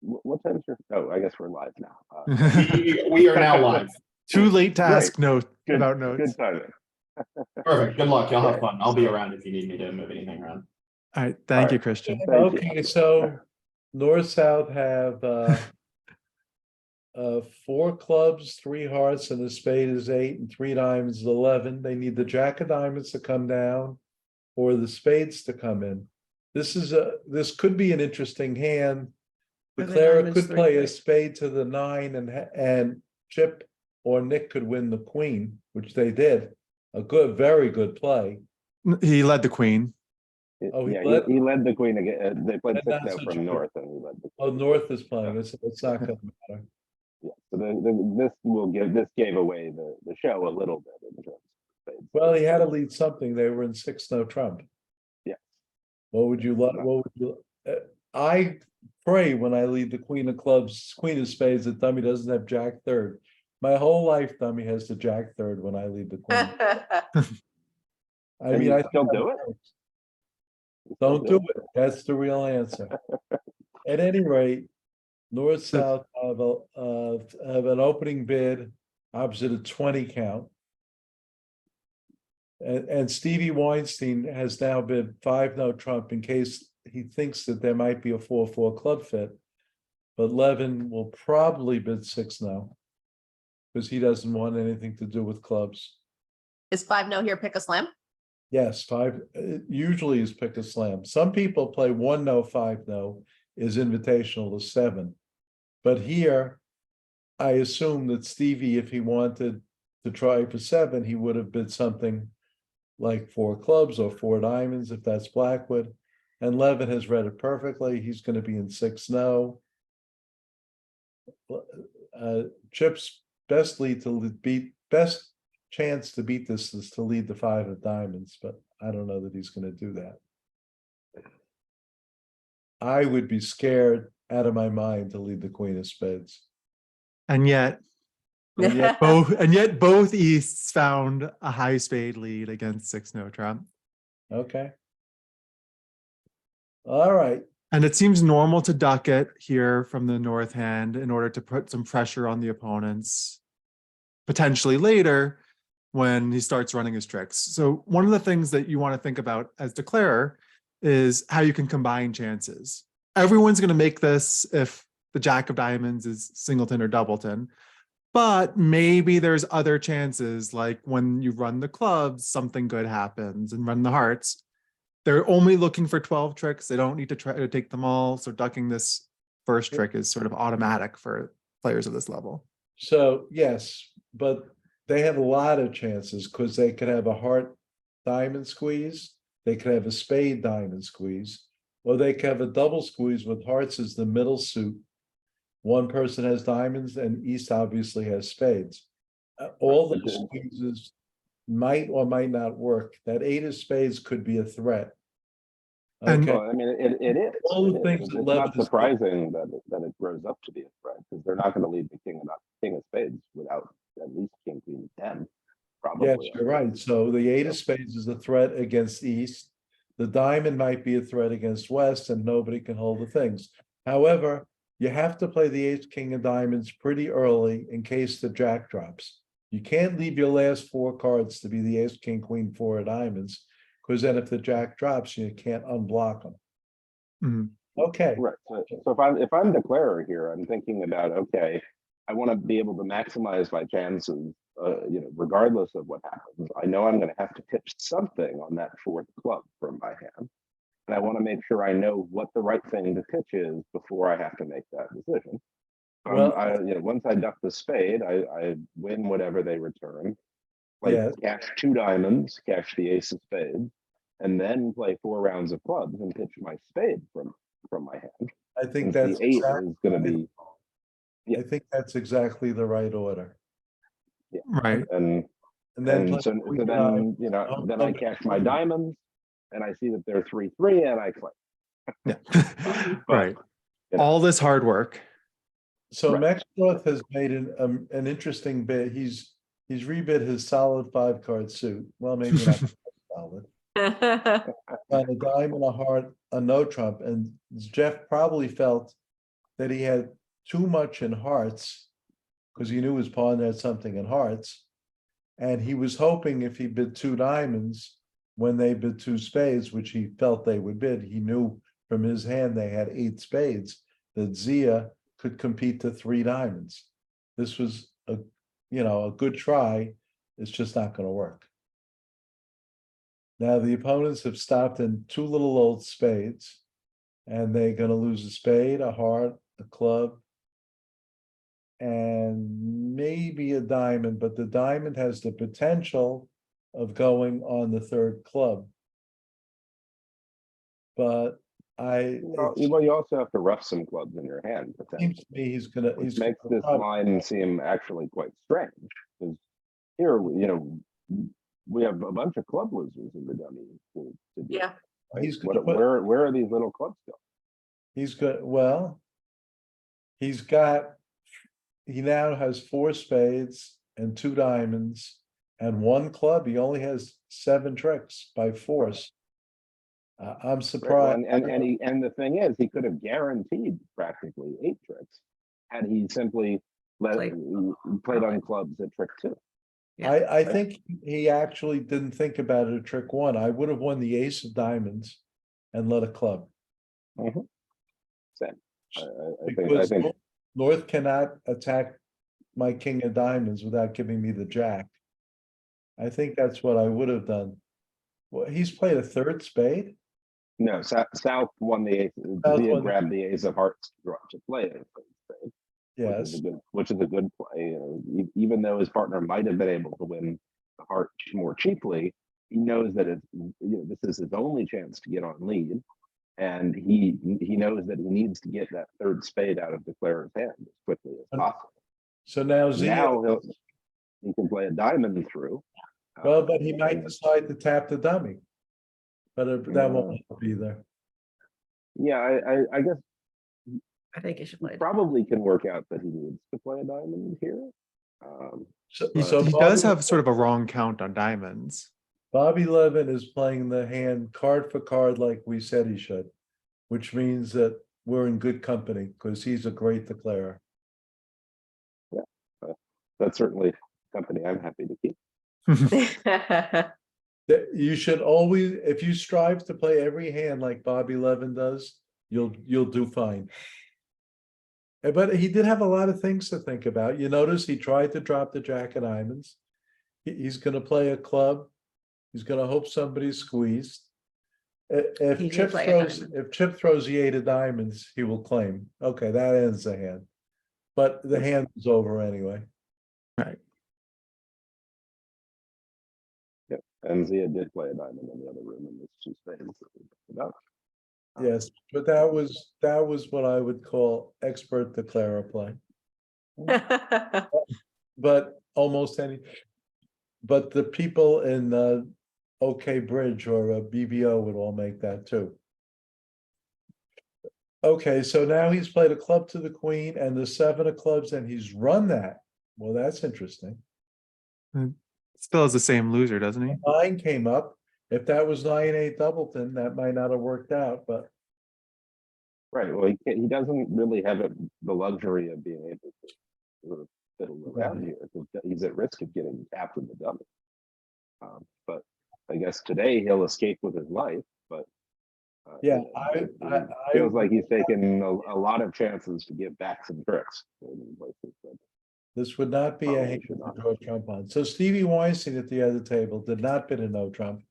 What time is your? Oh, I guess we're live now. We are now live. Too late to ask Good. about notes. Good timing. Perfect. Good luck. Y'all have Okay. fun. I'll be around if you need me to move anything around. All right, thank All you, right. Christian. Thank you. Okay, so North-South have 4 clubs, 3 hearts, and a spade is 8, and 3 diamonds is 11. They need the jack of diamonds to come down or the spades to come in. This could be an interesting hand. Or the Declare diamonds could play a 3-3. spade to the 9 and Chip or Nick could win the queen, which they did. A very good play. He led the queen. Oh, he Yeah, led? he led the queen again. They played And 6 that's now what from you- north, and he led the. Oh, North is playing. It's not going to matter. Yeah, so this gave away the show a little bit in terms of spades. Well, he had to lead something. They were in 6-no trump. Yeah. What would you like? What would you? I pray when I lead the queen of clubs, queen of spades, that dummy doesn't have jack third. My whole life, dummy has the jack third when I lead the queen. I mean, I still think do that it? works. Don't do it. That's the real answer. At any rate, North-South have an opening bid opposite a 20 count. And Stevie Weinstein has now bid 5-no trump in case he thinks that there might be a 4-4 club fit. But Levin will probably bid 6-no because he doesn't want anything to do with clubs. Is 5-no here pick a slam? Yes, 5 usually is pick a slam. Some people play 1-no, 5-no is invitational to 7. But here, I assume that Stevie, if he wanted to try for 7, he would have bid something like 4 clubs or 4 diamonds, if that's Blackwood. And Levin has read it perfectly. He's going to be in 6-no. Chip's best chance to beat this is to lead the 5 of diamonds, but I don't know that he's going to do that. I would be scared out of my mind to lead the queen of spades. And yet both Easts found a high spade lead against 6-no trump. Okay. All right. And it seems normal to duck it here from the north hand in order to put some pressure on the opponents potentially later when he starts running his tricks. So one of the things that you want to think about as declarer is how you can combine chances. Everyone's going to make this if the jack of diamonds is singleton or doubleton, but maybe there's other chances, like when you run the clubs, something good happens, and run the hearts. They're only looking for 12 tricks. They don't need to try to take them all. So ducking this first trick is sort of automatic for players of this level. So yes, but they have a lot of chances because they could have a heart diamond squeeze. They could have a spade diamond squeeze, or they could have a double squeeze with hearts as the middle suit. One person has diamonds and East obviously has spades. All those squeezes might or might not work. That 8 of spades could be a threat. And- Well, I mean, it is. All the It things is. that It's Levin not is- surprising that it grows up to be a threat because they're not going to lead the king of spades without at least king queen 10. Probably. Yes, you're right. So the 8 of spades is a threat against East. The diamond might be a threat against West, and nobody can hold the things. However, you have to play the ace king of diamonds pretty early in case the jack drops. You can't leave your last 4 cards to be the ace king queen 4 of diamonds, because then if the jack drops, you can't unblock them. Mhm. Okay. Right. So if I'm declarer here, I'm thinking about, okay, I want to be able to maximize my chances, regardless of what happens. I know I'm going to have to pitch something on that 4th club from my hand. And I want to make sure I know what the right thing to pitch is before I have to make that decision. Well, Once I duck the spade, I win whatever they return. Like yes. cash 2 diamonds, cash the ace of spades, and then play 4 rounds of clubs and pitch my spade from my hand. I think Since that's the 8 exactly, is going to be. I think that's exactly the right order. Yeah. Right. And then so play queen then nine. then I cash my diamonds, and I see that they're 3-3, and I play. Yeah. Right. you know. All this hard work. So Right. Max Roth has made an interesting bid. He's rebid his solid 5-card suit. Well, maybe not solid. On a dime and a heart, a no trump, and Jeff probably felt that he had too much in hearts, because he knew his pawn had something in hearts. And he was hoping if he bid two diamonds, when they bid two spades, which he felt they would bid, he knew from his hand they had 8 spades, that Zia could compete to 3 diamonds. This was a good try. It's just not going to work. Now the opponents have stopped in 2 little old spades, and they're going to lose a spade, a heart, a club, and maybe a diamond, but the diamond has the potential of going on the 3rd club. But it Well, you also have to rough some clubs in your hand, seems potentially, to me he's gonna, which he's makes this line seem actually quite strange. Because here, we have a bunch of club losers in the dummy to do. Yeah. he's gonna put, Where are these little clubs going? he's good, well, he now has 4 spades and 2 diamonds and 1 club. He only has 7 tricks by force. I'm Right, surprised. and the thing is, he could have guaranteed practically 8 tricks had he simply played on clubs at trick 2. I think he actually didn't think about it at trick 1. I would have won the ace of diamonds and let a club. Same. I Because think North cannot attack my king of diamonds without giving me the jack. I think that's what I would have done. Well, he's played a 3rd spade. no. South won the ace. South Zia won- grabbed the ace of hearts to play it. Yes, Which is a good play. Even though his partner might have been able to win the heart more cheaply, he knows that this is his only chance to get on lead, and he knows that he needs to get that 3rd spade out of the declarer's hand as quickly as possible. so now Zia, Now he can play a diamond through. well, but he might decide to tap the dummy. But that won't help either. Yeah, I guess I think you should play. probably can work out that he needs to play a diamond here. So He does have sort of a wrong count on diamonds. Bobby Levin is playing the hand card for card like we said he should, which means that we're in good company because he's a great declarer. That's certainly company I'm happy to keep. That you should always, if you strive to play every hand like Bobby Levin does, you'll do fine. But he did have a lot of things to think about. You notice he tried to drop the jack of diamonds. He's going to play a club. He's going to hope somebody's squeezed. If He did Chip play a throws, diamond. if Chip throws the 8 of diamonds, he will claim. Okay, that ends the hand. But the hand is over anyway. Right. Yep. And Zia did play a diamond in the other room in this 2 spades. that we talked about. Yes, but that was what I would call expert declarer play. But almost any, but the people in OK Bridge or BBO would all make that too. Okay, so now he's played a club to the queen and the 7 of clubs, and he's run that. Well, that's interesting. Still has the same loser, doesn't he? 9 came up. If that was 9-8 Doubleton, that might not have worked out, but Right. Well, he doesn't really have the luxury of being able to sort of fiddle around here because he's at risk of getting tapped in the dummy. But I guess today he'll escape with his life. But yeah, it feels like he's taken a lot of chances to get back some tricks in places that this would not be a Probably hand should to not. draw trump on. So Stevie Weinstein at the other table did not bid a no trump.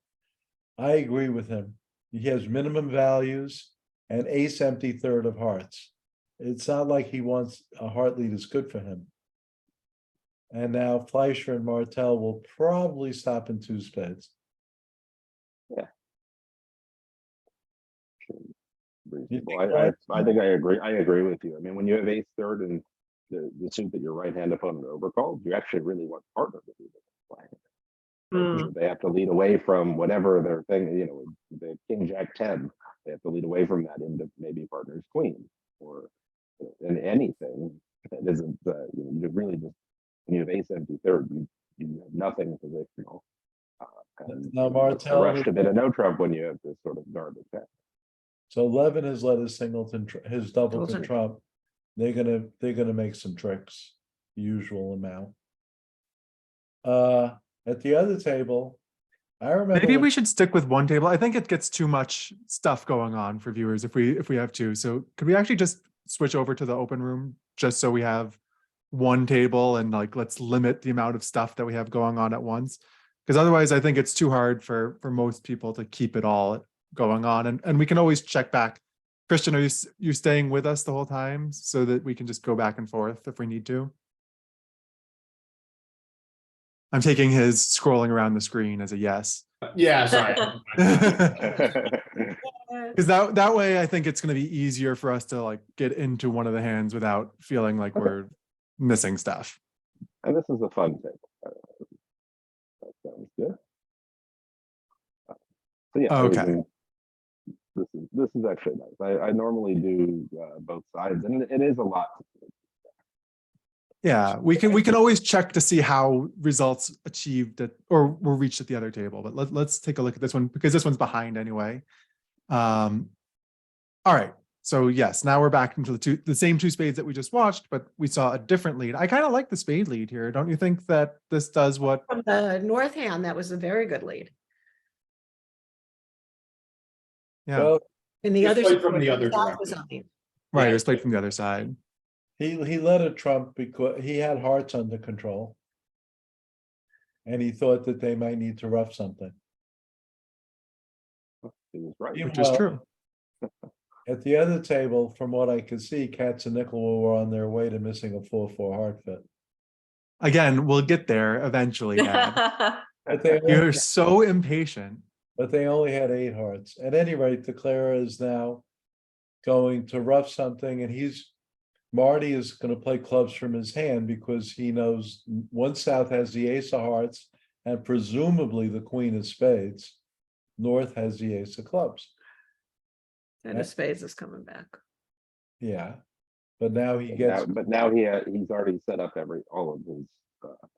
I agree with him. He has minimum values and ace empty 3rd of hearts. It's not like he wants a heart lead is good for him. And now Fleischer and Martel will probably stop in 2 spades. reasonable. I think I agree. I agree with you. I mean, when you have ace 3rd and the suit that your right hand opponent overcalled, you actually really want partner to be the play. They have to lead away from whatever their thing, the king jack 10, they have to lead away from that into maybe partner's queen or in anything that isn't, you really just, when you have ace empty 3rd, you have nothing positional. And Now it's a Martel, rush to bid a no trump when you have this sort of garbage hand. so Levin has let his singleton, his doubleton Doubleton. trump. They're gonna make some tricks, usual amount. At the other table, I remember. Maybe when- we should stick with one table. I think it gets too much stuff going on for viewers if we have two. So could we actually just switch over to the open room just so we have one table and like let's limit the amount of stuff that we have going on at once? Because otherwise I think it's too hard for most people to keep it all going on. And we can always check back. Christian, are you staying with us the whole time so that we can just go back and forth if we need to? I'm taking his scrolling around the screen as a yes. Yeah, sorry. Because that way I think it's going to be easier for us to like get into one of the hands without feeling like we're missing stuff. And this is a fun table. That sounds good. So yeah, Okay. This is actually nice. I normally do both sides, and it is a lot. Yeah, we can always check to see how results achieved at or were reached at the other table, but let's take a look at this one because this one's behind anyway. All right, so yes, now we're back into the same two spades that we just watched, but we saw a different lead. I kind of like the spade lead here. Don't you think that this does what? From the north hand, that was a very good lead. Yeah, Well, In the Just other. played from the other south was direction. on the- right. It was played from the other side. he let it trump because he had hearts under control. And he thought that they might need to rough something. He was right. Which is true. At the other table, from what I could see, Cats and Nickel were on their way to missing a 4-4 heart fit. Again, we'll get there eventually, Dad. But they, You're so impatient. but they only had 8 hearts. At any rate, the Clara is now going to rough something, and Marty is going to play clubs from his hand because he knows one South has the ace of hearts and presumably the queen of spades. North has the ace of clubs. And the spades is coming back. Yeah, but now he gets. But now he's already set up all of his.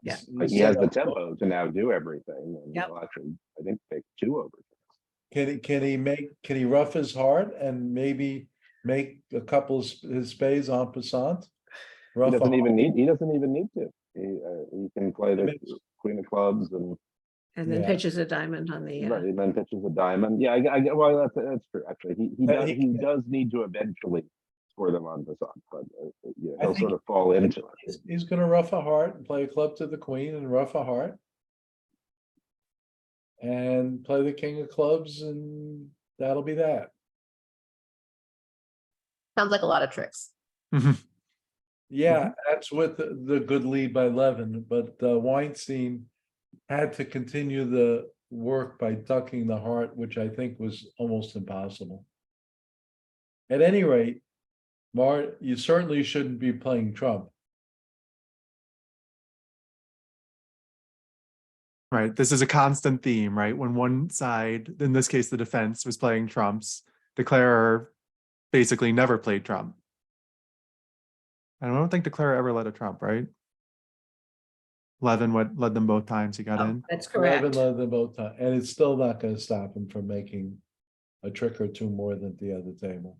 Yeah. He has the tempo to now do everything, and Yep. he'll actually, I think, take 2 over. Can he rough his heart and maybe make a couple of his spades en passant? He doesn't even need to. He can play the queen of clubs and And then Yeah. pitches a diamond on the, right, and then pitches a diamond. Yeah, well, that's true. Actually, he does need to eventually score them on the side, but yeah, I he'll think sort of fall into it. He's gonna rough a heart and play a club to the queen and rough a heart. And play the king of clubs and that'll be that. Sounds like a lot of tricks. Yeah, that's with the good lead by Levin, but Weinstein had to continue the work by ducking the heart, which I think was almost impossible. At any rate, you certainly shouldn't be playing trump. Right. This is a constant theme, right? When one side, in this case, the defense was playing trumps, declarer basically never played trump. I don't think declarer ever led a trump, right? Levin led them both times he got oh, in. that's Levin correct. led them both times, and it's still not gonna stop him from making a trick or two more than the other table.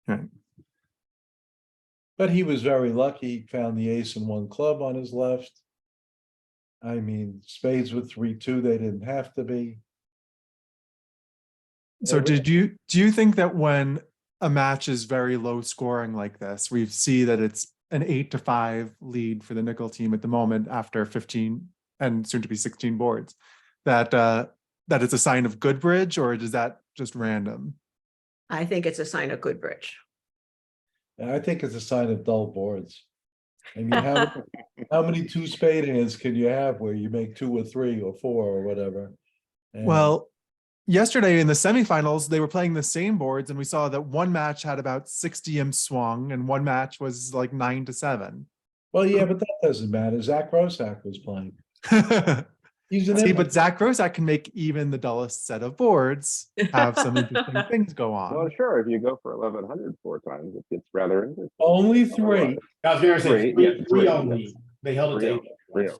Right. But he was very lucky, he found the ace and 1 club on his left. I mean, spades with 3-2, they didn't have to be. So do you think that when a match is very low scoring like this, we see that it's an 8-5 lead for the nickel team at the moment after 15 and soon to be 16 boards, that it's a sign of good bridge, or is that just random? I think it's a sign of good bridge. And I think it's a sign of dull boards. I mean, how many 2 spade hands can you have where you make 2 or 3 or 4 or whatever? And Well, yesterday in the semifinals, they were playing the same boards, and we saw that one match had about 60 imps swung, and one match was like 9-7. well, yeah, but that doesn't matter. Zach Rosak was playing. He's an See, imp. but Zach Rosak can make even the dullest set of boards have some interesting things go Well, on. sure, if you go for 1100 4 times, it gets rather interesting. Only 3. I was gonna say, Three, yeah, three three, only. yes. They held it Three, to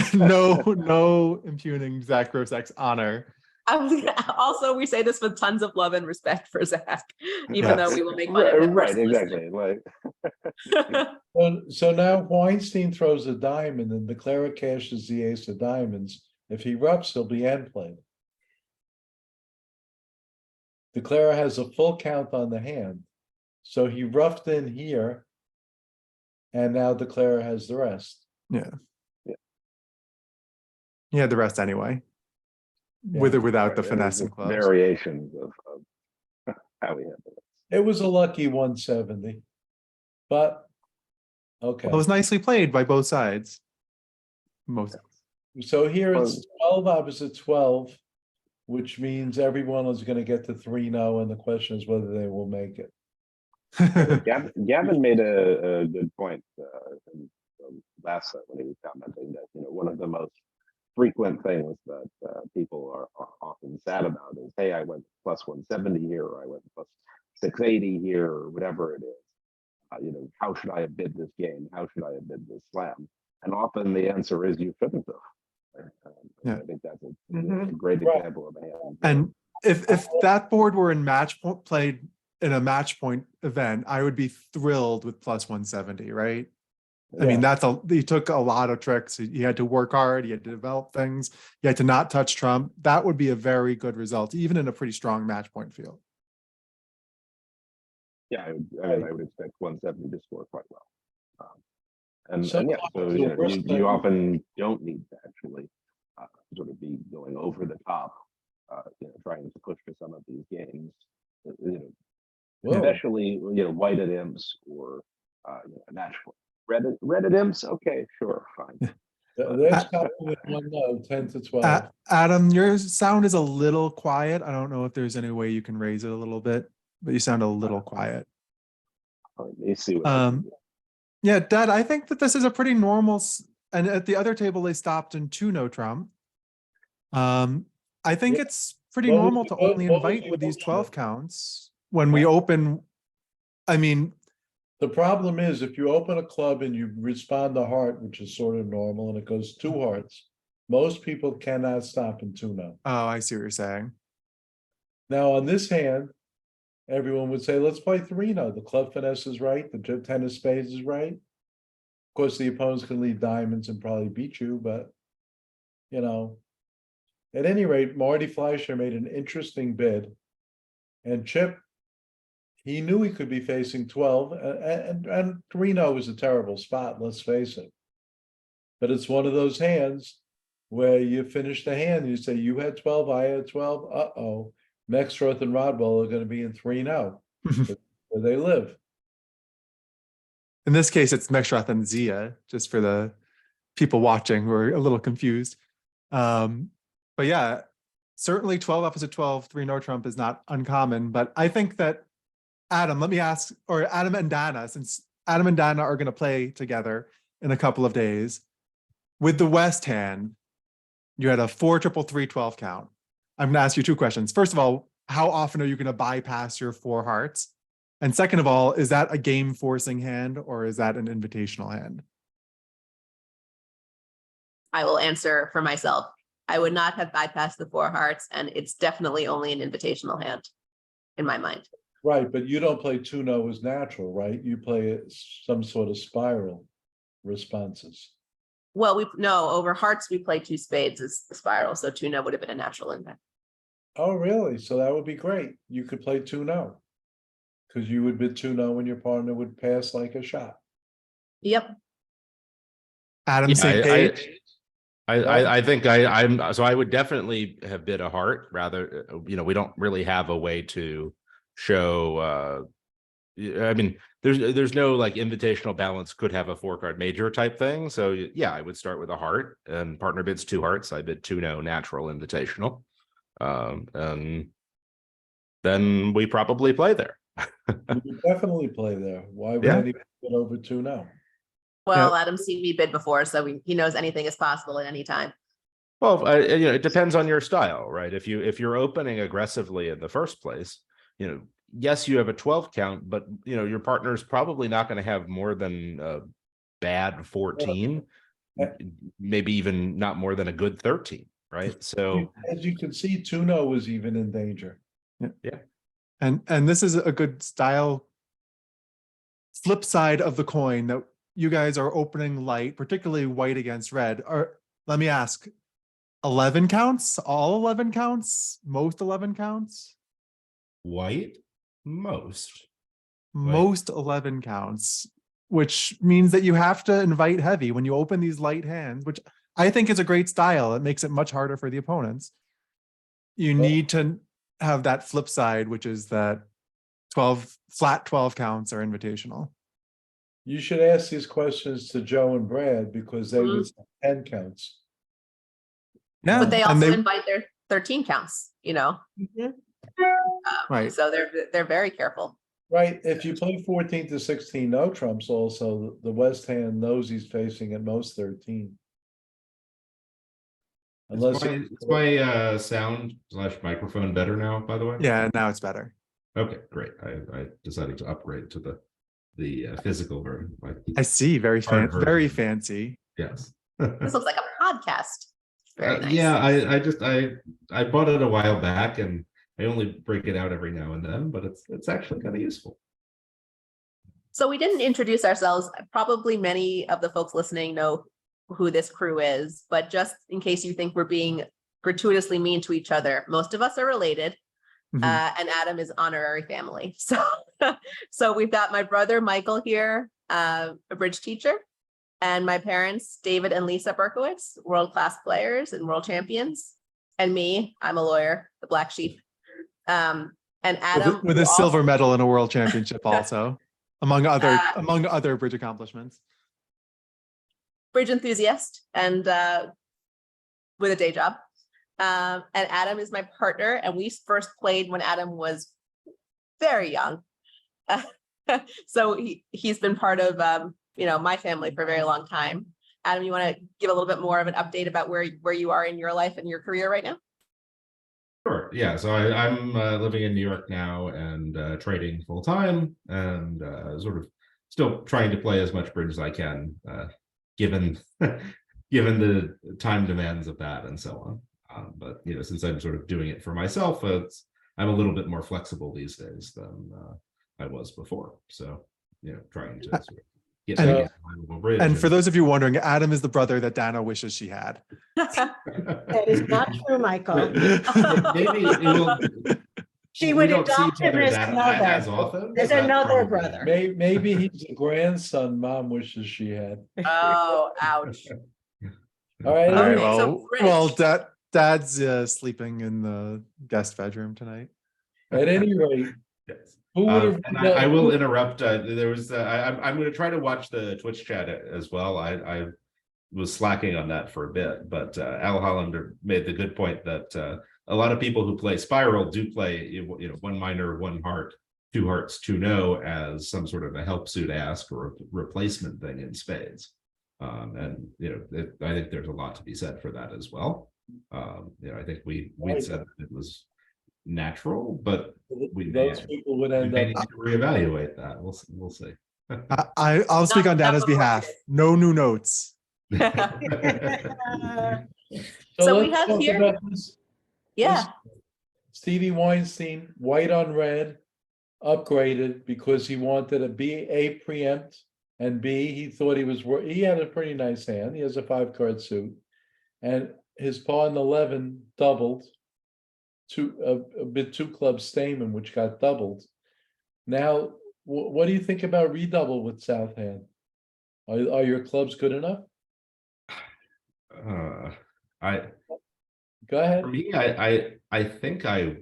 three. No impugning Zach Rosak's honor. Also, we say this with tons of love and respect for Zach, even though we will make fun of him. Right, exactly. Like, So now Weinstein throws a diamond and the Clara cashes the ace of diamonds. If he roughs, he'll be end played. The Clara has a full count on the hand. So he roughed in here. And now the Clara has the rest. He had the rest anyway. With or without the right, finesse and just clubs. variations of how we handle it. It was a lucky 170. But okay. Well, it was nicely played by both sides. Most. So here it's 12 opposite 12, which means everyone is going to get to 3-0, and the question is whether they will make it. Gavin made a good point last night when he was commenting that one of the most frequent things that people are often sad about is, hey, I went plus 170 here, or I went plus 680 here, or whatever it is. How should I have bid this game? How should I have bid this slam? And often the answer is you shouldn't have. Yeah. I think that's a great Right. example of a hand. And if that board were in played in a match point event, I would be thrilled with plus 170, right? I mean, he took a lot of tricks. He had to work hard. He had to develop things. He had to not touch trump. That would be a very good result, even in a pretty strong match point field. Yeah, I would expect 170 to score quite well. And So- yeah, so you often don't need to actually sort of be going over the top, trying to push for some of these games, Whoa. especially white at imps or a match point. Red at imps, okay, sure, fine. There's compliment 1-0, 10 to 12. Adam, your sound is a little quiet. I don't know if there's any way you can raise it a little bit, but you sound a little quiet. Let me see what I can do. Yeah, Dad, I think that this is a pretty normal, and at the other table, they stopped in 2-no trump. I think it's pretty What was normal the- to what- only what was invite the with these emotion? 12 counts when we open. I mean, The problem is if you open a club and you respond to heart, which is sort of normal, and it goes 2 hearts, most people cannot stop in 2-0. oh, I see what you're saying. Now on this hand, everyone would say, let's play 3-0. The club finesse is right, the 10 of spades is right. Of course, the opponents can lead diamonds and probably beat you, but at any rate, Marty Fleischer made an interesting bid. And Chip, he knew he could be facing 12, and 3-0 is a terrible spot, let's face it. But it's one of those hands where you finish the hand, and you say, you had 12, I had 12, uh-oh. Mexroth and Rodwell are going to be in 3-0, where they live. In this case, it's Mexroth and Zia, just for the people watching who are a little confused. But yeah, certainly 12 opposite 12, 3-no trump is not uncommon. But I think that Adam, let me ask, or Adam and Dana, since Adam and Dana are going to play together in a couple of days, with the West hand, you had a 4-3-3-12 count. I'm going to ask you 2 questions. First of all, how often are you going to bypass your 4 hearts? And second of all, is that a game forcing hand or is that an invitational hand? I will answer for myself. I would not have bypassed the 4 hearts, and it's definitely only an invitational hand in my mind. Right, but you don't play 2-0 as natural, right? You play some sort of spiral responses. Well, over hearts, we play 2 spades as the spiral, so 2-no would have been a natural impact. Oh, really? So that would be great. You could play 2-0. Because you would bid 2-0 and your partner would pass like a shot. Yep. Adam, Yeah, same page? I think I would definitely have bid a heart rather, we don't really have a way to show, I mean, there's no like invitational balance could have a 4-card major type thing. So yeah, I would start with a heart and partner bids 2 hearts. I bid 2-no natural invitational. And then we probably play there. You would definitely play there. Why would Yeah. anyone get over 2-0? Well, Adam's seen me bid before, so he knows anything is possible at any time. Well, it depends on your style, right? If you're opening aggressively in the first place, yes, you have a 12 count, but your partner's probably not going to have more than a bad 14, maybe even not more than a good 13. right? So As you can see, Tuno was even in danger. And this is a good style flip side of the coin that you guys are opening light, particularly white against red. Let me ask, 11 counts? All 11 counts? Most 11 counts? white, most. Most 11 counts, which means that you have to invite heavy when you open these light hands, which I think is a great style. It makes it much harder for the opponents. You need to have that flip side, which is that 12 counts are invitational. You should ask these questions to Joe and Brad because they would say 10 counts. Yeah, But they and also invite their 13 counts, you know? right. So they're very careful. Right, if you play 14 to 16, no trumps also, the West hand knows he's facing at most 13. Unless Is my sound / microphone better now, by the way? Yeah, now it's better. Okay, great. I decided to upgrade to the physical version. I see. Very Hard version. very fancy. Yes. This looks like a podcast. Very nice. Yeah, I bought it a while back, and I only break it out every now and then, but it's actually kind of useful. So we didn't introduce ourselves. Probably many of the folks listening know who this crew is, but just in case you think we're being gratuitously mean to each other, most of us are related. Mhm. And Adam is honorary family. So we've got my brother Michael here, a bridge teacher, and my parents, David and Lisa Berkowitz, world-class players and world champions. And me, I'm a lawyer, the black sheep. And Adam with a silver medal in a world championship also, among other bridge accomplishments. Bridge enthusiast and with a day job. And Adam is my partner, and we first played when Adam was very young. So he's been part of my family for a very long time. Adam, you want to give a little bit more of an update about where you are in your life and your career right now? Sure. Yeah. So I'm living in New York now and trading full time and sort of still trying to play as much bridge as I can, given given the time demands of that and so on. But since I'm sort of doing it for myself, I'm a little bit more flexible these days than I was before. So trying to sort of get And- a bridge. And for those of you wondering, Adam is the brother that Dana wishes she had. That is not true, Michael. Maybe it will. She we would don't see adopt each other him as as another. often. As so that's another probably- brother. Maybe he's a grandson mom wishes she had. Oh, ouch. All right, All right, Okay, so well, Bridge. Dad's sleeping in the guest bedroom tonight. at any rate, Yes. who would have? And I will interrupt. There was. I'm going to try to watch the Twitch chat as well. I was slacking on that for a bit, but Al Hollander made the good point that a lot of people who play Spiral do play one minor, one heart, two hearts, two no as some sort of a help suit ask or a replacement thing in spades. And I think there's a lot to be said for that as well. I think we'd said that it was natural, but Those people would we end may up. need to reevaluate that. We'll see. I'll speak on Not Dana's behalf. recorded. No new notes. So we let's have talk here- about this. Yeah. Stevie Weinstein, white on red, upgraded because he wanted to be A, preempt, and B, he thought he had a pretty nice hand. He has a 5-card suit, and his pawn 11 doubled to a bit 2 club Stamen, which got doubled. What do you think about redouble with South hand? Are your clubs good enough? Go ahead. For me, I think I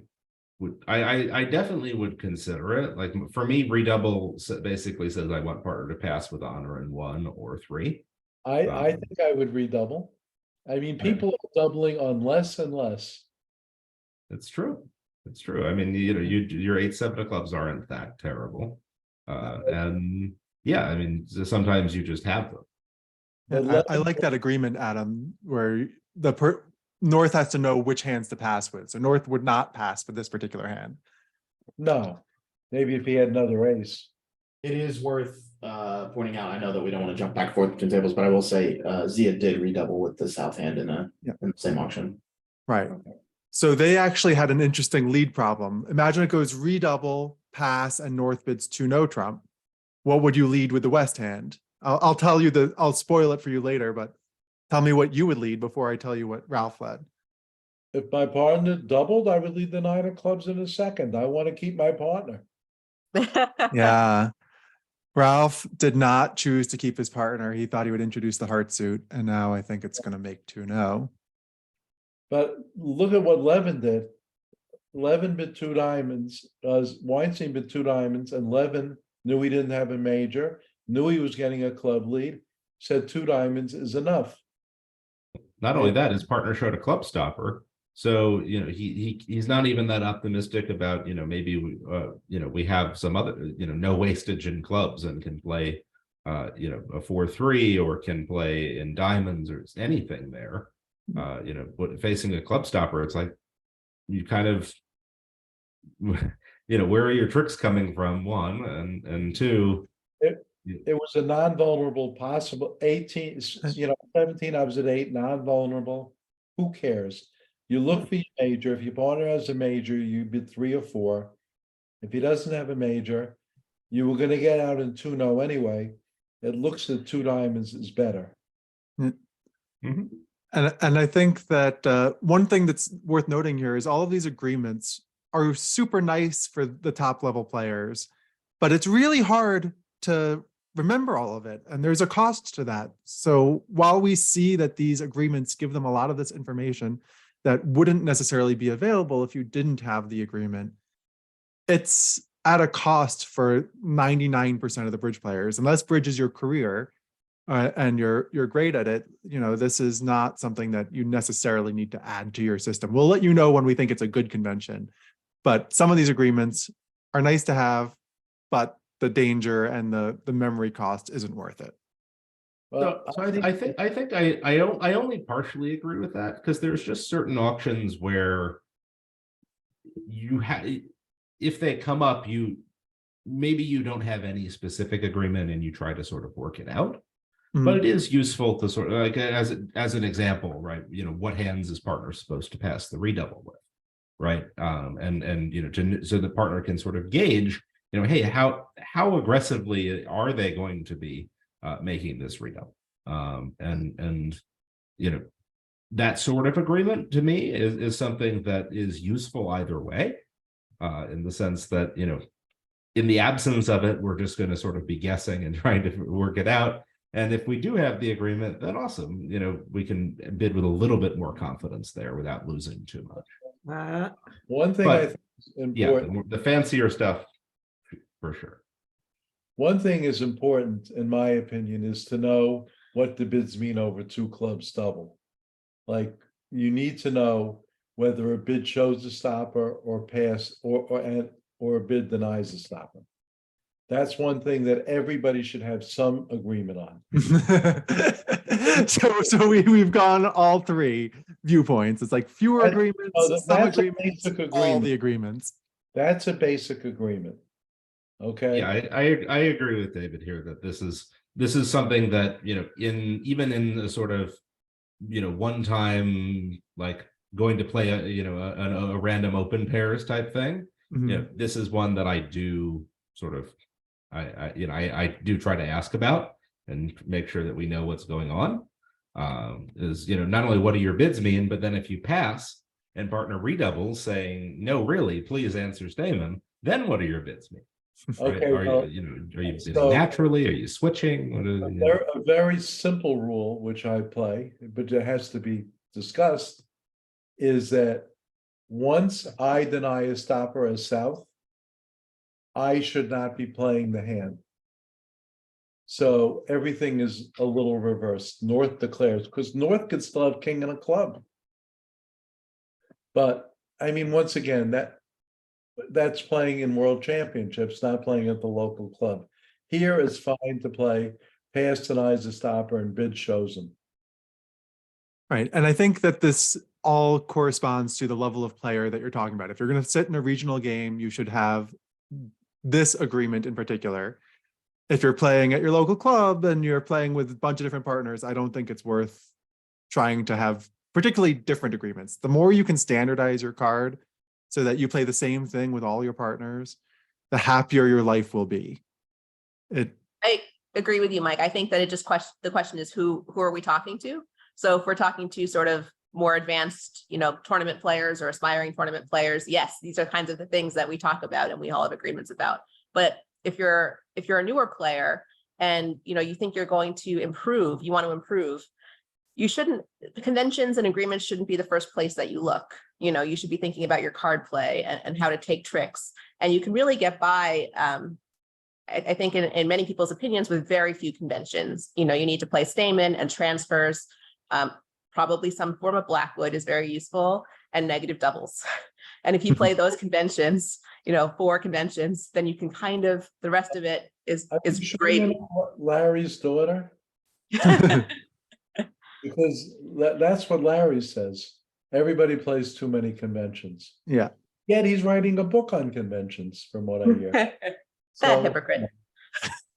would. I definitely would consider it. Like for me, redouble basically says I want partner to pass with honor in 1 or 3. I think I would redouble. I mean, people are doubling on less and less. It's true. It's true. I mean, your 8-7 of clubs aren't that terrible, and yeah, I mean, sometimes you just have them. I like that agreement, Adam, where North has to know which hands to pass with. So North would not pass with this particular hand. No, maybe if he had another ace. It is worth pointing out. I know that we don't want to jump back and forth between tables, but I will say Zia did redouble with the South hand in the same auction. Right. So they actually had an interesting lead problem. Imagine it goes redouble, pass, and North bids 2-no trump. What would you lead with the West hand? I'll tell you I'll spoil it for you later, but tell me what you would lead before I tell you what Ralph led. If my partner doubled, I would lead the 9 of clubs in a second. I want to keep my partner. Yeah. Ralph did not choose to keep his partner. He thought he would introduce the heart suit, and now I think it's going to make 2-no. But look at what Levin did. Levin bid 2 diamonds, Weinstein bid 2 diamonds, and Levin knew he didn't have a major, knew he was getting a club lead, said 2 diamonds is enough. Not only that, his partner showed a club stopper. So, he's not even that optimistic about, maybe, we have some other, no wastage in clubs and can play, a 4-3 or can play in diamonds or anything there. Facing a club stopper, it's like you kind of, where are your tricks coming from? One, and two, It was a non-vulnerable possible 18, 17, I was at 8, non-vulnerable. Who cares? You look for your major. If your partner has a major, you bid 3 or 4. If he doesn't have a major, you were going to get out in 2-no anyway. It looks that 2 diamonds is better. And I think that one thing that's worth noting here is all of these agreements are super nice for the top level players, but it's really hard to remember all of it. And there's a cost to that. So while we see that these agreements give them a lot of this information that wouldn't necessarily be available if you didn't have the agreement, it's at a cost for 99% of the bridge players. Unless bridge is your career and you're great at it, this is not something that you necessarily need to add to your system. We'll let you know when we think it's a good convention, but some of these agreements are nice to have, but the danger and the memory cost isn't worth it. So I think I only partially agree with that, because there's just certain auctions where you have, if they come up, maybe you don't have any specific agreement and you try to sort of work it out. But it is useful to sort of, like, as an example, right? What hands is partner supposed to pass the redouble with, right? So the partner can sort of gauge, hey, how aggressively are they going to be making this redouble? That sort of agreement to me is something that is useful either way, in the sense that, in the absence of it, we're just going to sort of be guessing and trying to work it out. And if we do have the agreement, then awesome. We can bid with a little bit more confidence there without losing too much. One thing I think is important. Yeah, the fancier stuff, for sure. One thing is important, in my opinion, is to know what the bids mean over 2 clubs double. Like, you need to know whether a bid shows a stopper or pass, or a bid denies a stopper. That's one thing that everybody should have some agreement on. So we've gone all 3 viewpoints. It's like fewer agreements, some agreements, all the agreements. That's a basic agreement. Okay. Yeah, I agree with David here that this is something that, even in the sort of, one time, like going to play a random open pairs type thing. This is one that I do sort of, I do try to ask about and make sure that we know what's going on. Is, not only what do your bids mean, but then if you pass and partner redoubles saying, no, really, please answer Stamen, then what do your bids mean? Okay. Right? Are you bidding naturally? Are you switching? A very simple rule, which I play, but it has to be discussed, is that once I deny a stopper as south, I should not be playing the hand. So everything is a little reversed. North declares, because North could still have king and a club. But I mean, once again, that's playing in world championships, not playing at the local club. Here it's fine to play pass denies a stopper and bid shows them. Right. And I think that this all corresponds to the level of player that you're talking about. If you're going to sit in a regional game, you should have this agreement in particular. If you're playing at your local club and you're playing with a bunch of different partners, I don't think it's worth trying to have particularly different agreements. The more you can standardize your card so that you play the same thing with all your partners, the happier your life will be. I agree with you, Mike. I think that it just the question is who are we talking to? So if we're talking to sort of more advanced, tournament players or aspiring tournament players, yes, these are kinds of the things that we talk about and we all have agreements about. But if you're a newer player and you think you're going to improve, you want to improve, conventions and agreements shouldn't be the first place that you look. You should be thinking about your card play and how to take tricks. And you can really get by, I think in many people's opinions, with very few conventions. You need to play Stamen and transfers. Probably some form of Blackwood is very useful, and negative doubles. And if you play those conventions, 4 conventions, then you can the rest of it is great. Larry's daughter, because that's what Larry says. Everybody plays too many conventions. Yeah. Yet he's writing a book on conventions, from what I hear. Hypocrite.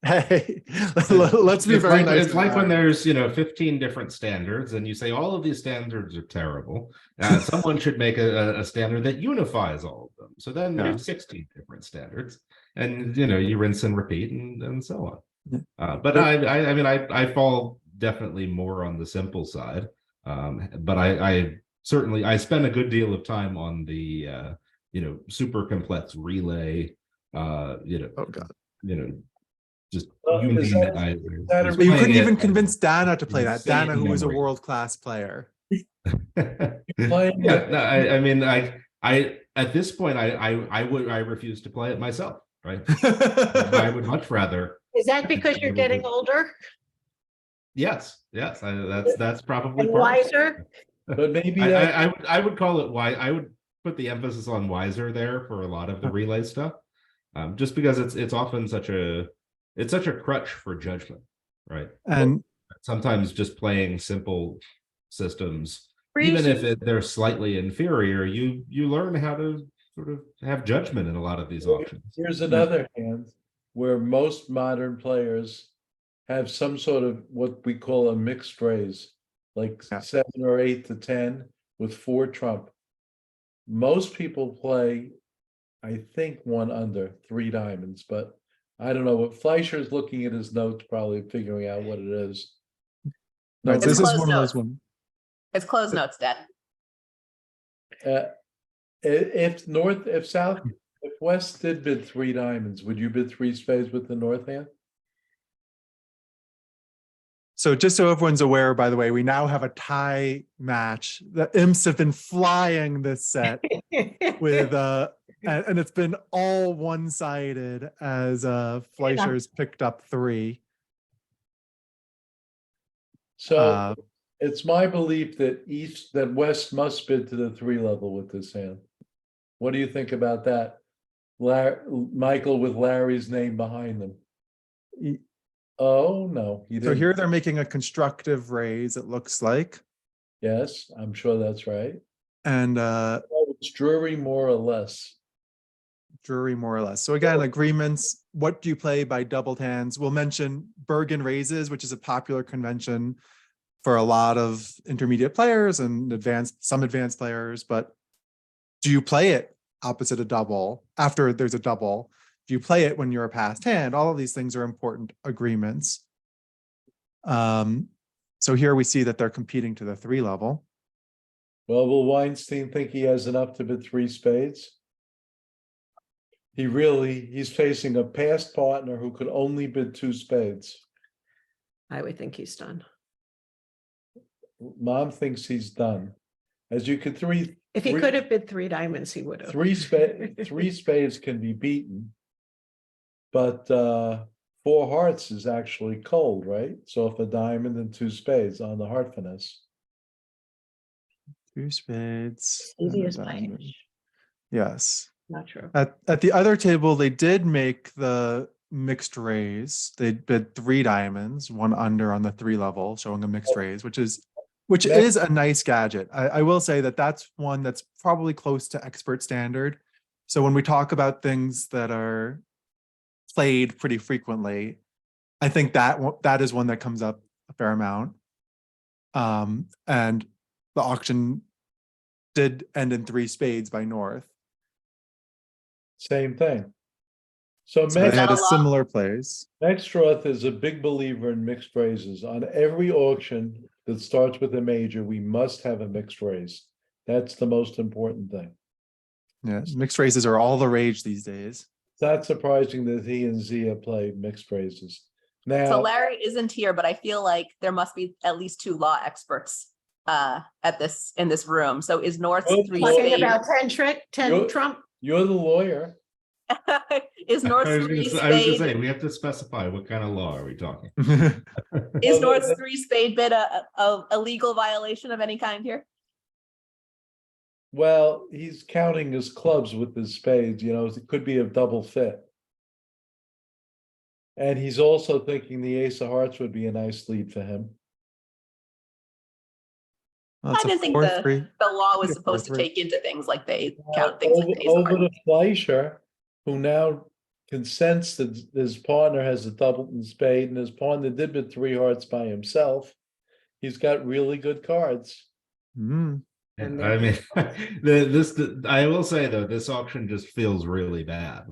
Hey, let's be It's very like, nice. it's to like when Larry. there's 15 different standards and you say all of these standards are terrible. Someone should make a standard that unifies all of them. So then there's 16 different standards, and you rinse and repeat and so on. But I fall definitely more on the simple side. But I certainly spend a good deal of time on the super complex relay. Oh God. Just Well, you is name that- it. But you playing couldn't it even at convince Dana to play that. insane Dana, who was a memory. world-class player. Playing Yeah, it- no, I at this point I refuse to play it myself, right? I would much rather. Is that because you're getting older Yes, that's probably and part of it. wiser? But maybe I would call it why I would put the emphasis on wiser there for a lot of the relay stuff, just because it's often such a crutch for judgment, right? And Sometimes just playing simple systems, even if they're slightly inferior, you learn how to sort of have judgment in a lot of these auctions. here's another hand where most modern players have some sort of what we call a mixed raise, like Yeah. 7 or 8 to 10 with 4 trump. Most people play, I think, 1 under 3 diamonds, but I don't know what Fleischer's looking at his notes, probably figuring out what it is. No, right, this is closed one of those notes. ones. It's closed notes, Dad. if West did bid 3 diamonds, would you bid 3 spades with the north hand? So just so everyone's aware, by the way, we now have a tie match. The imps have been flying this set with and it's been all one-sided as Fleischer's picked up 3. So it's my belief that West must bid to the 3 level with this hand. What do you think about that? Michael with Larry's name behind them. Oh, no. So here they're making a constructive raise, it looks like. Yes, I'm sure that's right. And It's Drury more or less. Drury more or less. So again, agreements, what do you play by doubled hands? We'll mention Bergen raises, which is a popular convention for a lot of intermediate players and some advanced players, but do you play it opposite a double after there's a double? Do you play it when you're a passed hand? All of these things are important agreements. So here we see that they're competing to the 3 level. Well, will Weinstein think he has enough to bid 3 spades? He's facing a past partner who could only bid 2 spades. I would think he's done. Mom thinks he's done. As you could If he could have bid 3 diamonds, he would have. 3 spades can be beaten. But 4 hearts is actually cold, right? So if a diamond and 2 spades on the heart finesse. 2 spades. Easy and a as diamond. pie. Yes. Not true. At the other table, they did make the mixed raise. They bid 3 diamonds, 1 under on the 3 level, showing a mixed raise, which is a nice gadget. I will say that that's one that's probably close to expert standard. So when we talk about things that are played pretty frequently, I think that is one that comes up a fair amount. And the auction did end in 3 spades by North. Same thing. So So they had that a a law? similar plays. Maxroth is a big believer in mixed raises. On every auction that starts with a major, we must have a mixed raise. That's the most important thing. Yeah, mixed races are all the rage these days. It's not surprising that he and Zia played mixed raises. So Now, Larry isn't here, but I feel like there must be at least 2 law experts in this room. So is North's Oh, 3 Talking spade? about 10 You're- trump. you're the lawyer. Is North's I was 3 gonna spade? say, we have to specify what kind of law are we talking? Is Well, North's 3 spade bid a legal violation of any kind here? Well, he's counting his clubs with his spades, it could be a double fit. And he's also thinking the ace of hearts would be a nice lead for him. That's I a didn't think 4-3. the law was Yeah, supposed to 4-3. take into things like they count things like Over, the ace of over hearts. to Fleischer, who now can sense that his partner has a double in spade and his partner did bid 3 hearts by himself. He's got really good cards. Mm. And I mean, I will say though, this auction just feels really bad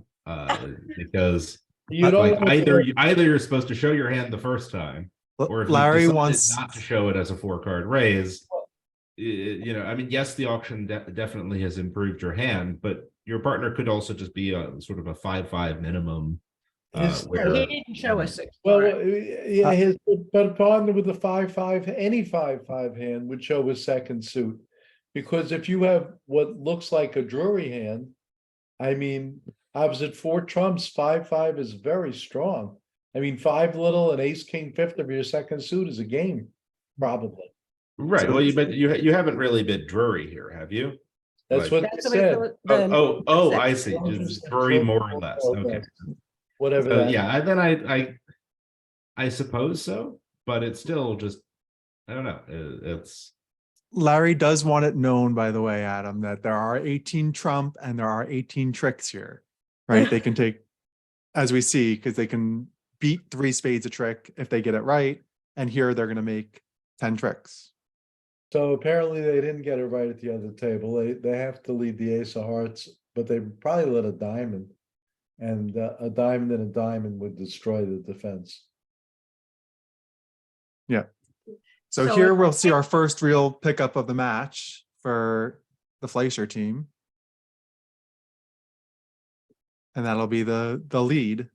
because You don't like want to- either you're supposed to show your hand the first time, or if Larry you decided wants not to show it as a 4-card raise. I mean, yes, the auction definitely has improved your hand, but your partner could also just be a sort of a 5-5 minimum. His- No, he didn't show us 6. Well, yeah, but partner with a 5-5, any 5-5 hand would show a second suit. Because if you have what looks like a Drury hand, I mean, opposite 4 trumps, 5-5 is very strong. I mean, 5 little and ace king fifth of your second suit is a game, probably. Right. Well, you haven't really been Drury here, have you? That's Like- what That's it what I said. thought. Oh, Six. I see. Just Drury more or less. Okay. Whatever So that. yeah, then I suppose so, but it's still just, I don't know. It's Larry does want it known, by the way, Adam, that there are 18 trump and there are 18 tricks here, right? They can take, as we see, because they can beat 3 spades a trick if they get it right. And here they're going to make 10 tricks. So apparently they didn't get it right at the other table. They have to lead the ace of hearts, but they probably let a diamond. And a diamond and a diamond would destroy the defense. So So here if- we'll see our first real pickup of the match for the Fleischer team. And that'll be the lead.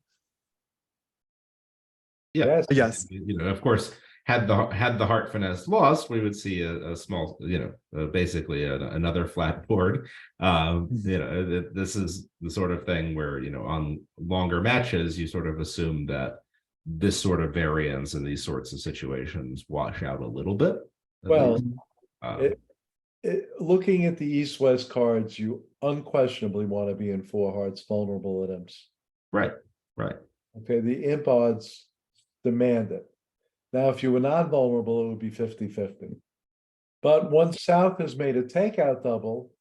yeah. Yes. Of course, had the heart finesse lost, we would see a small, basically another flat board. This is the sort of thing where, on longer matches, you sort of assume that this sort of variance in these sorts of situations wash out a little bit. at Well, least. looking at the east-west cards, you unquestionably want to be in 4 hearts vulnerable at imps. Right. Okay, the imp odds demand it. Now, if you were not vulnerable, it would be 50-50. But once South has made a takeout double,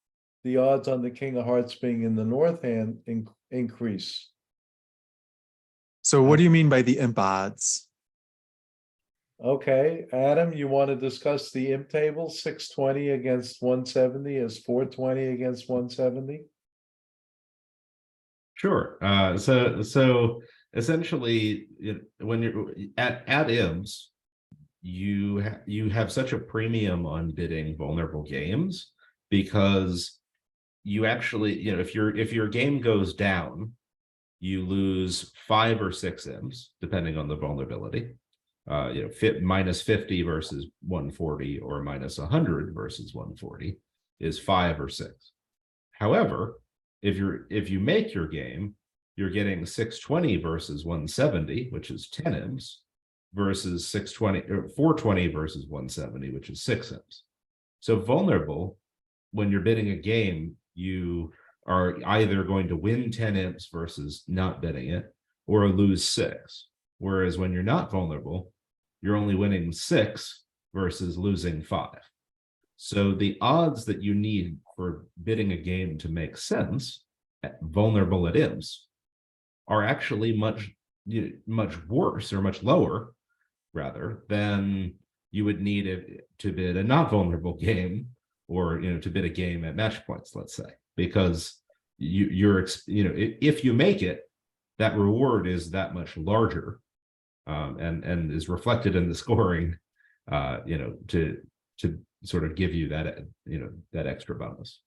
the odds on the king of hearts being in the north hand increase. So what do you mean by the imp odds? Okay, Adam, you want to discuss the imp table, 620 against 170 is 420 against 170? Sure. So essentially, when you're at imps, you have such a premium on bidding vulnerable games because you actually, if your game goes down, you lose 5 or 6 imps depending on the vulnerability. Minus 50 versus 140 or minus 100 versus 140 is 5 or 6. However, if you make your game, you're getting 620 versus 170, which is 10 imps, versus 620 or 420 versus 170, which is 6 imps. So vulnerable, when you're bidding a game, you are either going to win 10 imps versus not bidding it, or lose 6. Whereas when you're not vulnerable, you're only winning 6 versus losing 5. So the odds that you need for bidding a game to make sense, vulnerable at imps, are actually much worse or much lower, rather, than you would need it to bid a not vulnerable game, or to bid a game at match points, let's say, because if you make it, that reward is that much larger, and is reflected in the scoring, to sort of give you that that extra bonus.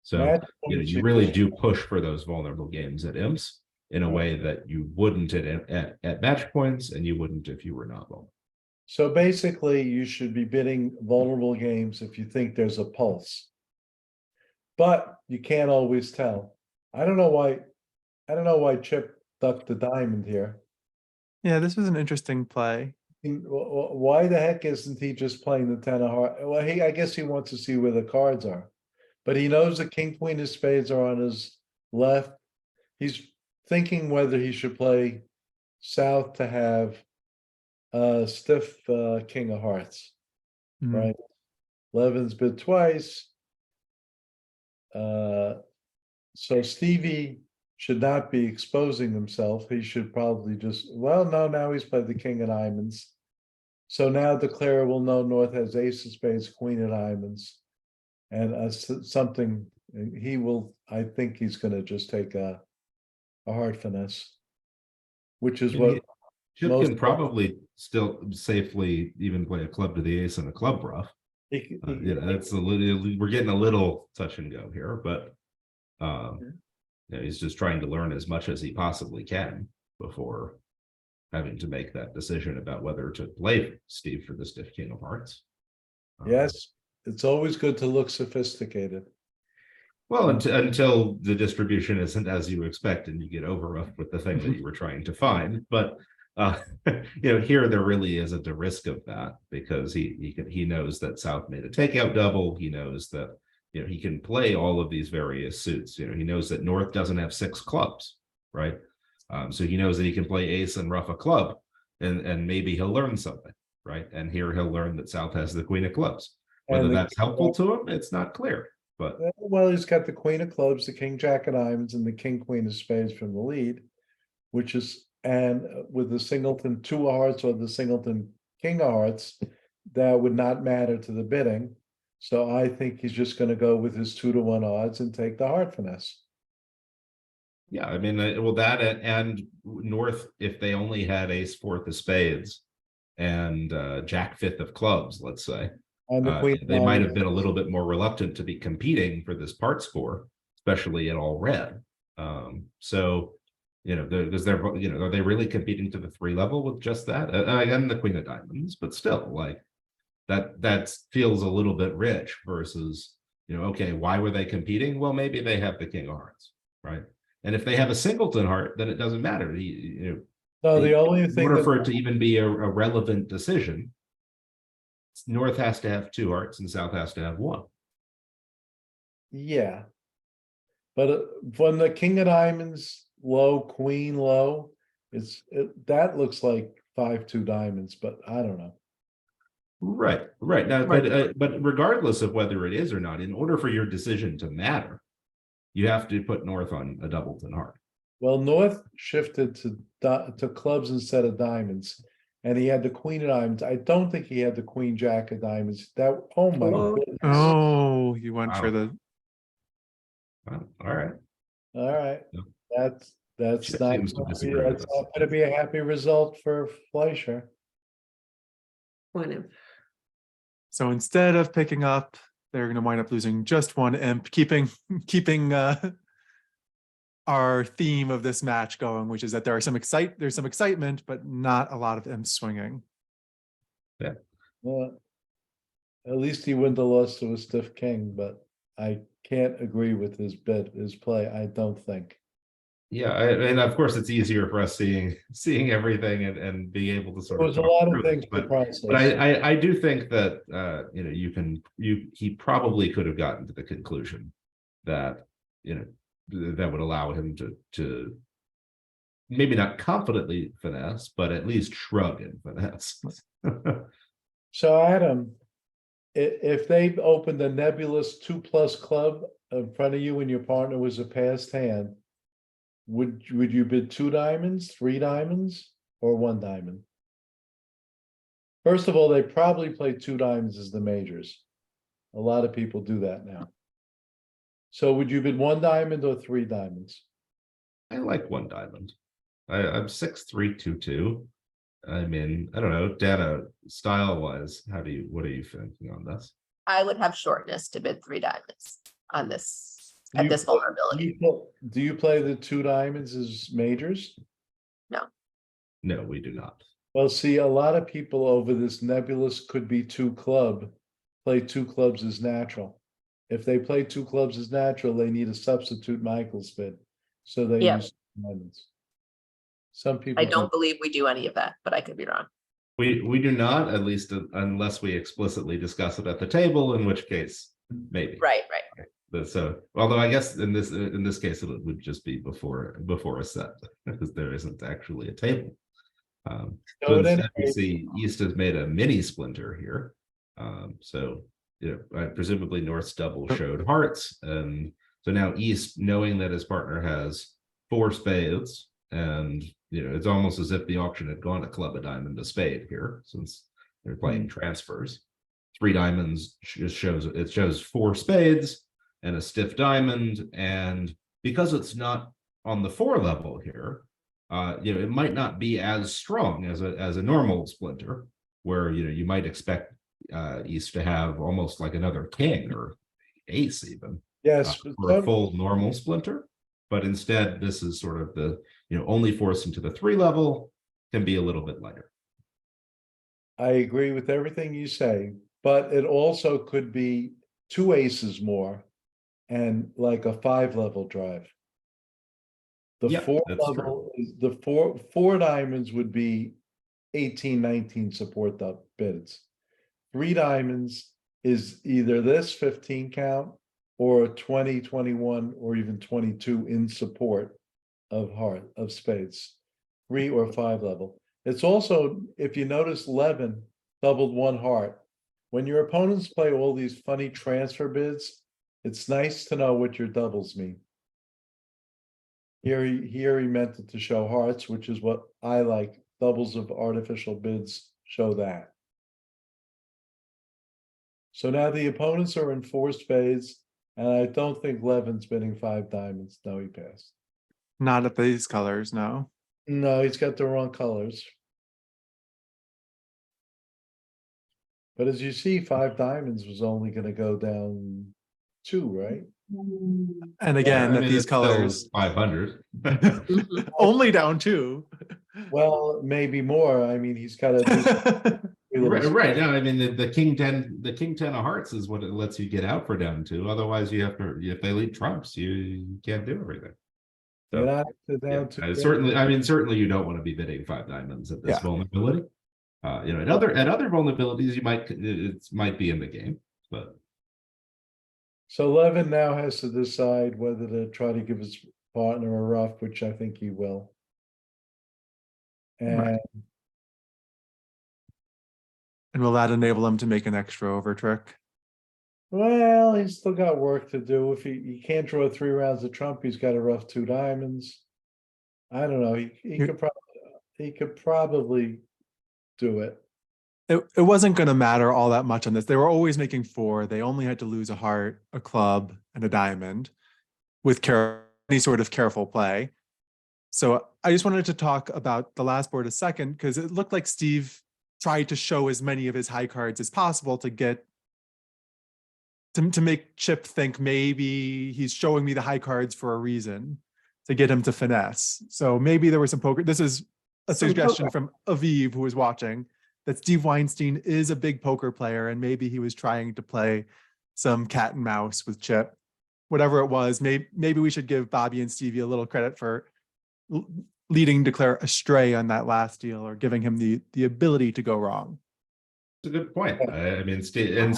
So Match you points, really do push for those vulnerable games at IMS in a way that you wouldn't at match points, and you wouldn't if you were not vulnerable. So basically, you should be bidding vulnerable games if you think there's a pulse. But you can't always tell. I don't know why Chip ducked the diamond here. Yeah, this was an interesting play. Why the heck isn't he just playing the 10 of hearts? Well, I guess he wants to see where the cards are. But he knows the king, queen of spades are on his left. He's thinking whether he should play south to have stiff king of hearts, Mm. right? Levin's bid twice. So Stevie should not be exposing himself. He should probably just, well, no, now he's played the king of diamonds. So now declarer will know North has ace of spades, queen of diamonds. And something he will, I think he's gonna just take a hard finesse. Which is what Chip most can probably still safely even play a club to the ace and a club rough. That's a little, we're getting a little touch and go here, but he's just trying to learn as much as he possibly can before having to make that decision about whether to play Steve for the stiff king of hearts. Yes, it's always good to look sophisticated. Well, until the distribution isn't as you expect and you get overroughed with the thing that you were trying to find. But here there really isn't a risk of that, because he knows that South made a takeout double. He knows that he can play all of these various suits. He knows that North doesn't have 6 clubs, right? So he knows that he can play ace and rough a club, and maybe he'll learn something, right? And here he'll learn that South has the queen of clubs. Whether that's helpful to him, it's not clear. But well, he's got the queen of clubs, the king jack of diamonds, and the king queen of spades from the lead, which is, and with the singleton 2 of hearts or the singleton king of hearts, that would not matter to the bidding. So I think he's just going to go with his 2-to-1 odds and take the heart finesse. yeah, I mean, well, that and North, if they only had ace 4th of spades and jack 5th of clubs, let's say, And the queen they might have been a little bit more reluctant to be competing for this part score, especially in all red. So, because they're, are they really competing to the 3 level with just that? And the queen of diamonds, but still, like that feels a little bit rich versus, okay, why were they competing? Well, maybe they have the king of hearts, right? And if they have a singleton heart, then it doesn't matter. No, the only thing in order that, for it to even be a relevant decision, North has to have 2 hearts and South has to have 1. yeah. But when the king of diamonds low, queen low, that looks like 5-2 diamonds, but I don't know. Right now, but regardless of whether it is or not, in order for your decision to matter, you have to put North on a doubleton heart. Well, North shifted to clubs instead of diamonds, and he had the queen of diamonds. I don't think he had the queen jack of diamonds. That, oh my goodness. Oh, you went for Wow. the Well, all right. All right, Yeah. that's Chip not seems to disagree with us. going to be a happy result for Fleischer. Point him. so instead of picking up, they're going to wind up losing just 1 imp, keeping our theme of this match going, which is that there's some excitement, but not a lot of imps swinging. Well, at least he wouldn't have lost to a stiff king, but I can't agree with his play. I don't think. Yeah, and of course it's easier for us seeing everything and being able to sort There of was a talk lot through of it. things to process. But I do think that he probably could have gotten to the conclusion that that would allow him to maybe not confidently finesse, but at least shrug and finesse. So Adam, if they opened a nebulous 2+ club in front of you and your partner was a passed hand, would you bid 2 diamonds, 3 diamonds, or 1 diamond? First of all, they probably play 2 diamonds as the majors. A lot of people do that now. So would you bid 1 diamond or 3 diamonds? I like 1 diamond. I'm 6-3-2-2. I mean, I don't know, Dana, style wise, what are you thinking on this? I would have shortness to bid 3 diamonds on this, Do at you this play- vulnerability. Do you play the 2 diamonds as majors? No, we do not. Well, see, a lot of people over this nebulous could be 2 club, play 2 clubs as natural. If they play 2 clubs as natural, they need a substitute Michael's bid. So they Yeah. use diamonds. Some people. I don't believe we do any of that, but I could be wrong. We do not, at least unless we explicitly discuss it at the table, in which case, maybe. Right. But so, although I guess in this case, it would just be before a set, because there isn't actually a table. So at any instead we rate- see East has made a mini splinter here. So, presumably North's double showed hearts, and so now East, knowing that his partner has 4 spades, and it's almost as if the auction had gone a club, a diamond, a spade here, since they're playing transfers. 3 diamonds just shows 4 spades and a stiff diamond, and because it's not on the 4 level here, it might not be as strong as a normal splinter, where you might expect East to have almost like another king or ace even. Yes. For a full normal splinter, but instead this is sort of the only forced into the 3 level, can be a little bit lighter. I agree with everything you say, but it also could be 2 aces more and like a 5 level drive. The Yeah, 4 that's level is the 4 diamonds would be 18, 19 support the bids. 3 diamonds is either this 15 count or 20, 21, or even 22 in support of spades, 3 or 5 level. It's also, if you notice, Levin doubled 1 heart. When your opponents play all these funny transfer bids, it's nice to know what your doubles mean. Here he meant it to show hearts, which is what I like. Doubles of artificial bids show that. So now the opponents are in 4 spades, and I don't think Levin's bidding 5 diamonds. No, he passed. Not at these colors, no. No, he's got the wrong colors. But as you see, 5 diamonds was only gonna go down 2, right? And again, I at mean, these it's still colors, 500. only down 2. Well, maybe more. I mean, he's got to do. Right. No, I mean the king 10 of hearts is what it lets you get out for down 2. Otherwise, you have to, if they lead trumps, you can't do everything. So, You're not down to certainly you don't want to be bidding 5 diamonds at this vulnerability. At other vulnerabilities, it might be in the game, but. So Levin now has to decide whether to try to give his partner a rough, which I think he will. And Right. And will that enable him to make an extra over trick? well, he's still got work to do. If he can't draw 3 rounds of trump, he's got a rough 2 diamonds. I don't know. He could probably do it. It wasn't going to matter all that much on this. They were always making 4. They only had to lose a heart, a club, and a diamond with any sort of careful play. So I just wanted to talk about the last board a second, because it looked like Steve tried to show as many of his high cards as possible to get to make Chip think maybe he's showing me the high cards for a reason, to get him to finesse. So maybe there was some poker. This is a suggestion from Aviv, who was watching, that Steve Weinstein is a big poker player, and maybe he was trying to play some cat and mouse with Chip. Whatever it was, maybe we should give Bobby and Stevie a little credit for leading Declare astray on that last deal, or giving him the ability to go wrong. It's a good point. I mean, Steve, and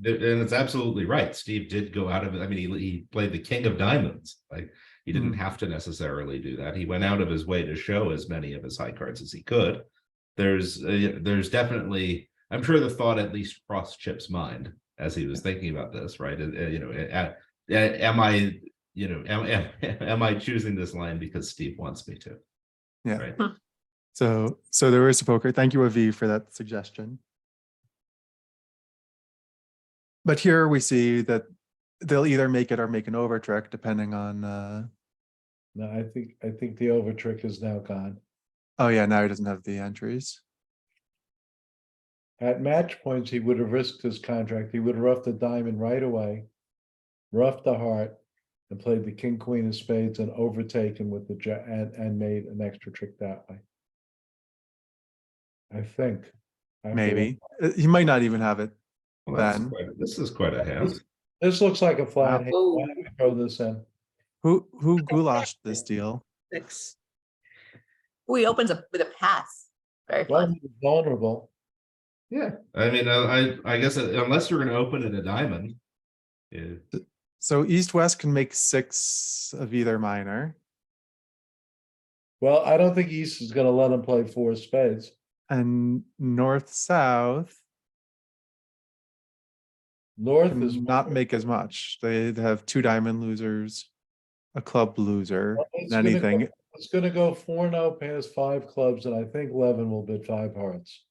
it's absolutely right. Steve did go out of it. I mean, he played the king of diamonds. Like, he didn't have to necessarily do that. He went out of his way to show as many of his high cards as he could. There's definitely, I'm sure the thought at least crossed Chip's mind as he was thinking about this, right? Am I choosing this line because Steve wants me to? Yeah. Right. So there is a poker. Thank you, Aviv, for that suggestion. But here we see that they'll either make it or make an over trick, depending on, No, I think the over trick is now gone. oh yeah, now he doesn't have the entries. At match points, he would have risked his contract. He would have roughed the diamond right away, roughed the heart, and played the king, queen of spades and overtaken with the jack and made an extra trick that way. I think. I have to Maybe. He might not even have it. Well, Then. this is quite a hand. This looks like a flat hand. Wow. Why don't we throw this in? Who goulashed this deal? 6. Ooh, he opens up with a pass. Very Well, fun. he's vulnerable. Yeah, I mean, I guess unless you're going to open it a diamond. Yeah. So east-west can make 6 of either minor. Well, I don't think East is gonna let him play 4 spades. And north-south North is not make as much. They have 2 diamond losers, a club loser, Well, it's and gonna anything. go- It's gonna go 4-0 past 5 clubs, and I think Levin will bid 5 hearts.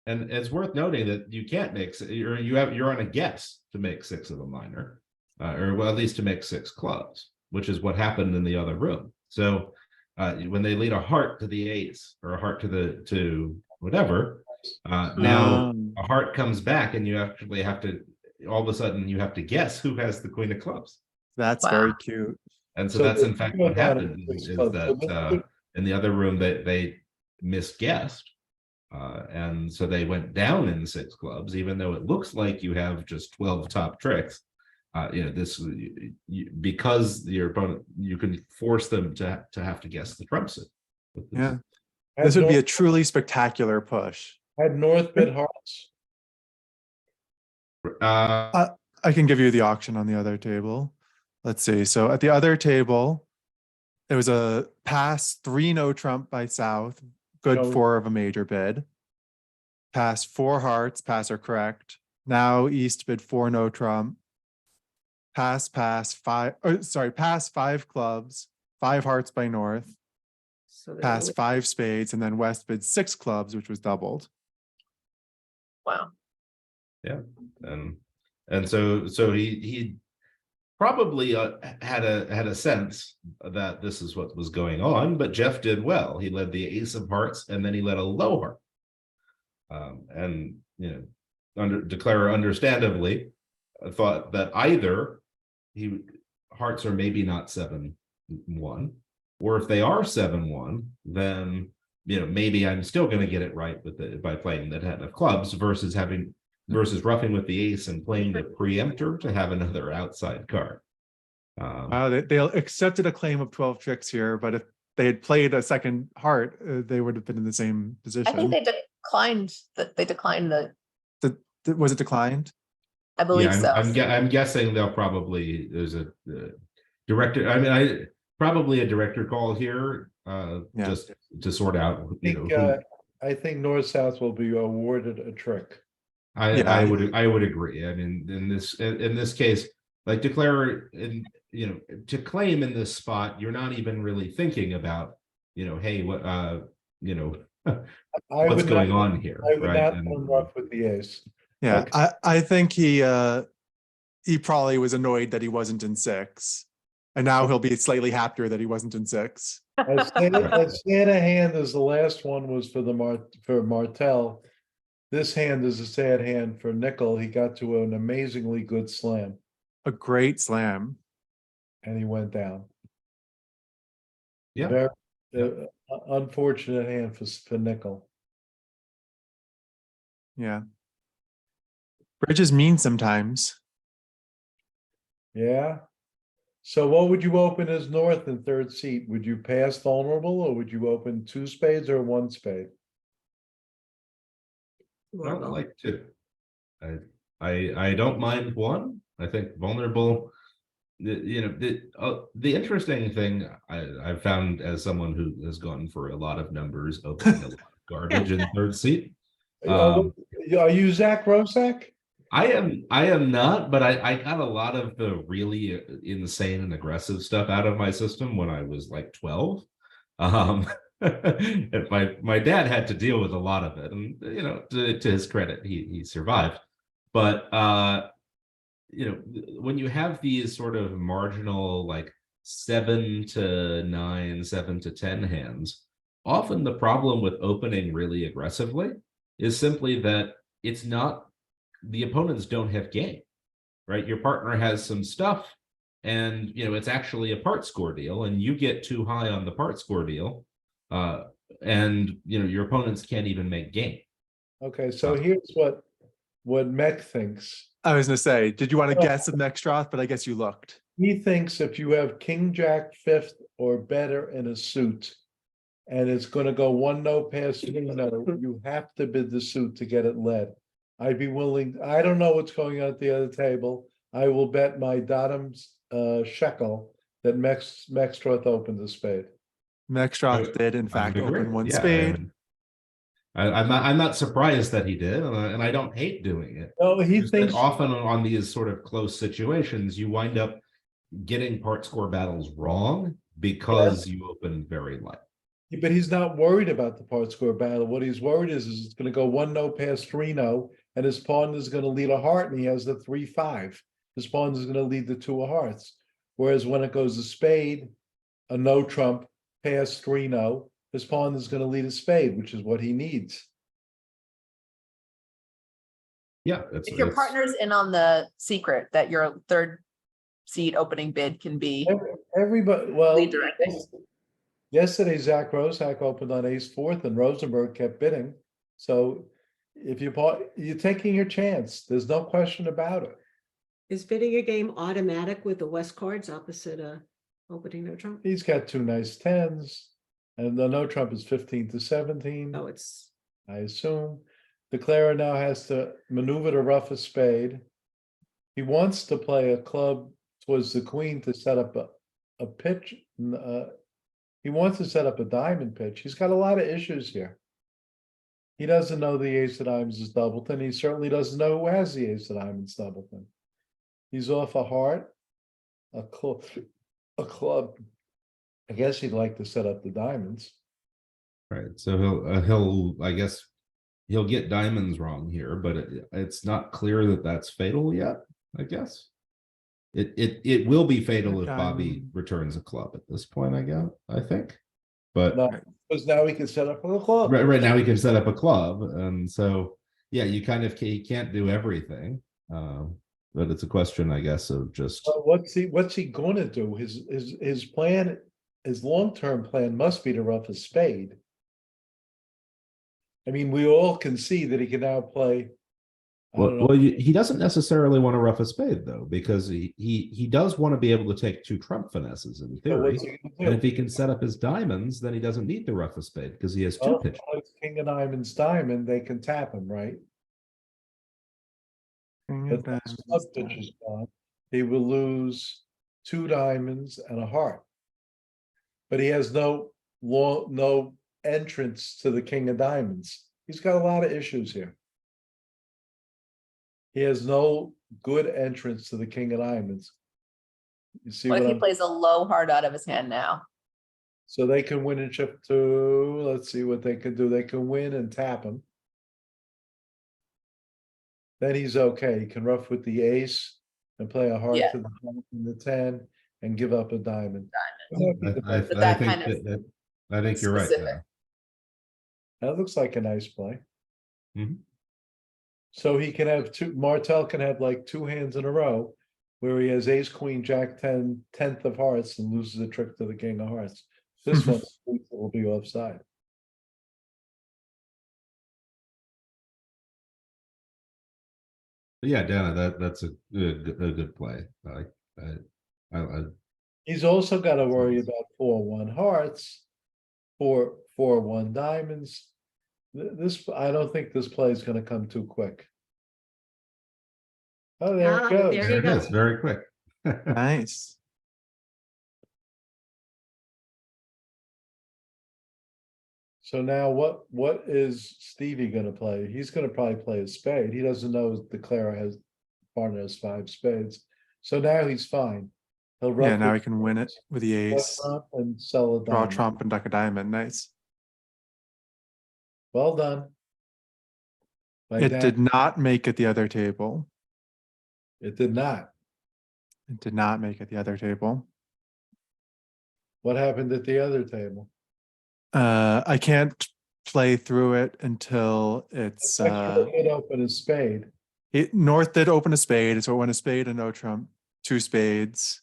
And it's worth noting that you can't make, you're on a guess to make 6 of a minor, or well, at least to make 6 clubs, which is what happened in the other room. So when they lead a heart to the ace or a heart to whatever, now a heart comes back and you actually have to, all of a sudden you have to guess who has the queen of clubs. That's Wow. very cute. And so So that's they in fact go what down happened to 6 is clubs. that So this in the other room they misguessed. And so they went down in 6 clubs, even though it looks like you have just 12 top tricks. This because your opponent, you can force them to have to guess the trump suit. Yeah. Had This would be a North- truly spectacular push. Had North bid hearts. I can give you the auction on the other table. Let's see. So at the other table, it was a pass 3 no trump by South, good No. 4 of a major bid. Pass 4 hearts, pass are correct. Now East bid 4 no trump. Pass 5, pass 5 clubs, 5 hearts by North, So they're pass only- 5 spades, and then West bid 6 clubs, which was doubled. Wow. And so he probably had a sense that this is what was going on, but Jeff did well. He led the ace of hearts and then he led a low heart. And Declarer understandably thought that either hearts are maybe not 7-1, or if they are 7-1, then maybe I'm still going to get it right by playing the 10 of clubs versus roughing with the ace and playing the preemptor to have another outside card. Wow, they accepted a claim of 12 tricks here, but if they had played a second heart, they would have been in the same position. I think they declined the, Was it declined? I believe so. I'm guessing they'll probably, there's a director, probably a director call here, just to sort out, I think North South will be awarded a trick. I would agree. I mean, in this case, like Declarer, to claim in this spot, you're not even really thinking about, hey, what, what's going on here, I would right? not run rough with the ace. Yeah, Okay. I think he probably was annoyed that he wasn't in 6, and now he'll be slightly happier that he wasn't in 6. As sad a hand as the last one was for Martel, this hand is a sad hand for Nickel. He got to an amazingly good slam A great slam. and he went down. Yeah. Very Yeah. Unfortunate hand for Nickel. Yeah. Bridge is mean sometimes. Yeah. So what would you open as North in 3rd seat? Would you pass vulnerable or would you open 2 spades or 1 spade? I don't like 2. I don't mind 1. I think vulnerable. The interesting thing I've found as someone who has gone for a lot of numbers, opening a lot of garbage in 3rd seat. Are you Zach Rosak? I am not, but I got a lot of the really insane and aggressive stuff out of my system when I was like 12. And my dad had to deal with a lot of it, and to his credit, he survived. But you know, when you have these sort of marginal like 7 to 9, 7 to 10 hands, often the problem with opening really aggressively is simply that it's not, the opponents don't have game, right? Your partner has some stuff, and you know it's actually a part score deal, and you get too high on the part score deal, and you know your opponents can't even make game. Okay, so here's what Mech thinks. I was gonna say, did you want to guess of Nextroth? But I guess you looked. He thinks if you have King Jack fifth or better in a suit, and it's gonna go one no past 3-no, you have to bid the suit to get it led. I'd be willing, I don't know what's going on at the other table. I will bet my Dotham's shekel that Mextroth opened the spade. Nextroth did in fact agree. open one Yeah, spade. I'm not surprised that he did, and I don't hate doing it. No, he Just that thinks, often on these sort of close situations, you wind up getting part score battles wrong because you open very light. but he's not worried about the part score battle. What he's worried is it's gonna go 1-no past 3-no, and his pawn is gonna lead a heart, and he has the 3-5. His pawn is gonna lead the 2 of hearts. Whereas when it goes a spade, a no trump past 3-no, his pawn is gonna lead a spade, which is what he needs. Yeah, If your partner's in on the secret that your third seed opening bid can be Everybody, well, lead directing. yesterday Zach Rosak opened on ace fourth and Rosenberg kept bidding. So if you bought, you're taking your chance. There's no question about it. Is bidding a game automatic with the West cards opposite opening no trump? He's got 2 nice 10s, and the no trump is 15 to 17. Oh, it's I assume. Declarer now has to maneuver to rough a spade. He wants to play a club towards the queen to set up a pitch. He wants to set up a diamond pitch. He's got a lot of issues here. He doesn't know the ace of diamonds is Doubleton. He certainly doesn't know who has the ace of diamonds Doubleton. He's off a heart, a club. I guess he'd like to set up the diamonds. Right. So he'll I guess he'll get diamonds wrong here, but it's not clear that that's fatal yet. I guess it will be fatal if Bobby returns a club at this point. I think, but No, because now he can set up a club. right now he can set up a club, and so yeah, you kind of he can't do everything. But it's a question, I guess, of just What's he going to do? His plan, his long-term plan must be to rough a spade. I mean, we all can see that he can now play. he doesn't necessarily want to rough a spade though, because he does want to be able to take 2 trump finesses in theory. And if he can set up his diamonds, then he doesn't need to rough a spade because he has 2 pitches. King of diamonds, diamond, they can tap him, right? But the club pitch is gone. He will lose 2 diamonds and a heart. But he has no entrance to the king of diamonds. He's got a lot of issues here. He has no good entrance to the king of diamonds. You see What what if he I'm, plays a low heart out of his hand now? so they can win and chip 2. Let's see what they can do. They can win and tap him. Then he's okay. He can rough with the ace and play a heart Yeah. to the 10 and give up a diamond. I But that think kind of I think you're right. specific. There. That looks like a nice play. Mhm. So he can have 2, Martel can have like 2 hands in a row where he has ace, queen, jack, 10, 10th of hearts and loses a trick to the king of hearts. This one will be offside. But yeah, Dana, that's a good play. I He's also got to worry about 4-1 hearts, 4-1 diamonds. This, I don't think this play is going to come too quick. Oh, there it goes. there there you it go. is, very quick. Nice. So now what is Stevie gonna play? He's gonna probably play a spade. He doesn't know his declarer has partner has 5 spades. So now he's fine. He'll Yeah, rough now the he can win it with the ace. trump and sell a Draw diamond. trump and duck a diamond. Nice. Well done. By It Dan. did not make it the other table. It did not. It did not make it the other table. What happened at the other table? I can't play through it until it's Extra did open a spade. North did open a spade, so it went a spade and no trump, 2 spades.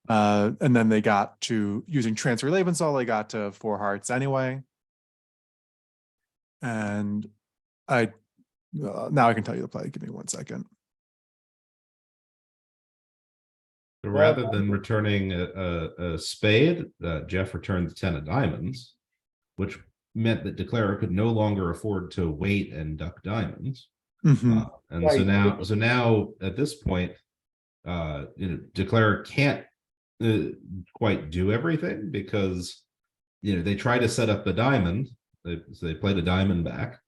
And then they got to using transfer Lebensall, they got to 4 hearts anyway. And now I can tell you the play. Give me 1 second. So rather than returning a spade, Jeff returned the 10 of diamonds, which meant that declarer could no longer afford to wait and duck diamonds. Mhm. And so now at this point, declarer can't quite do everything because they try to set up the diamond. They played a diamond back,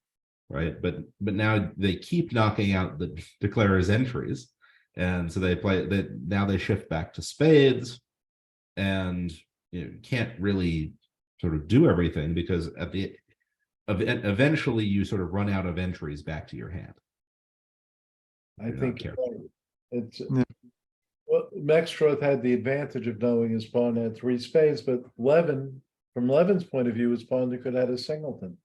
right? But now they keep knocking out the declarer's entries. And so now they shift back to spades and can't really sort of do everything because eventually you sort of run out of entries back to your hand. I think you're you're right. It's Yeah. well, Mextroth had the advantage of knowing his pawn had 3 spades, but from Levin's point of view, his pawn could have had a singleton.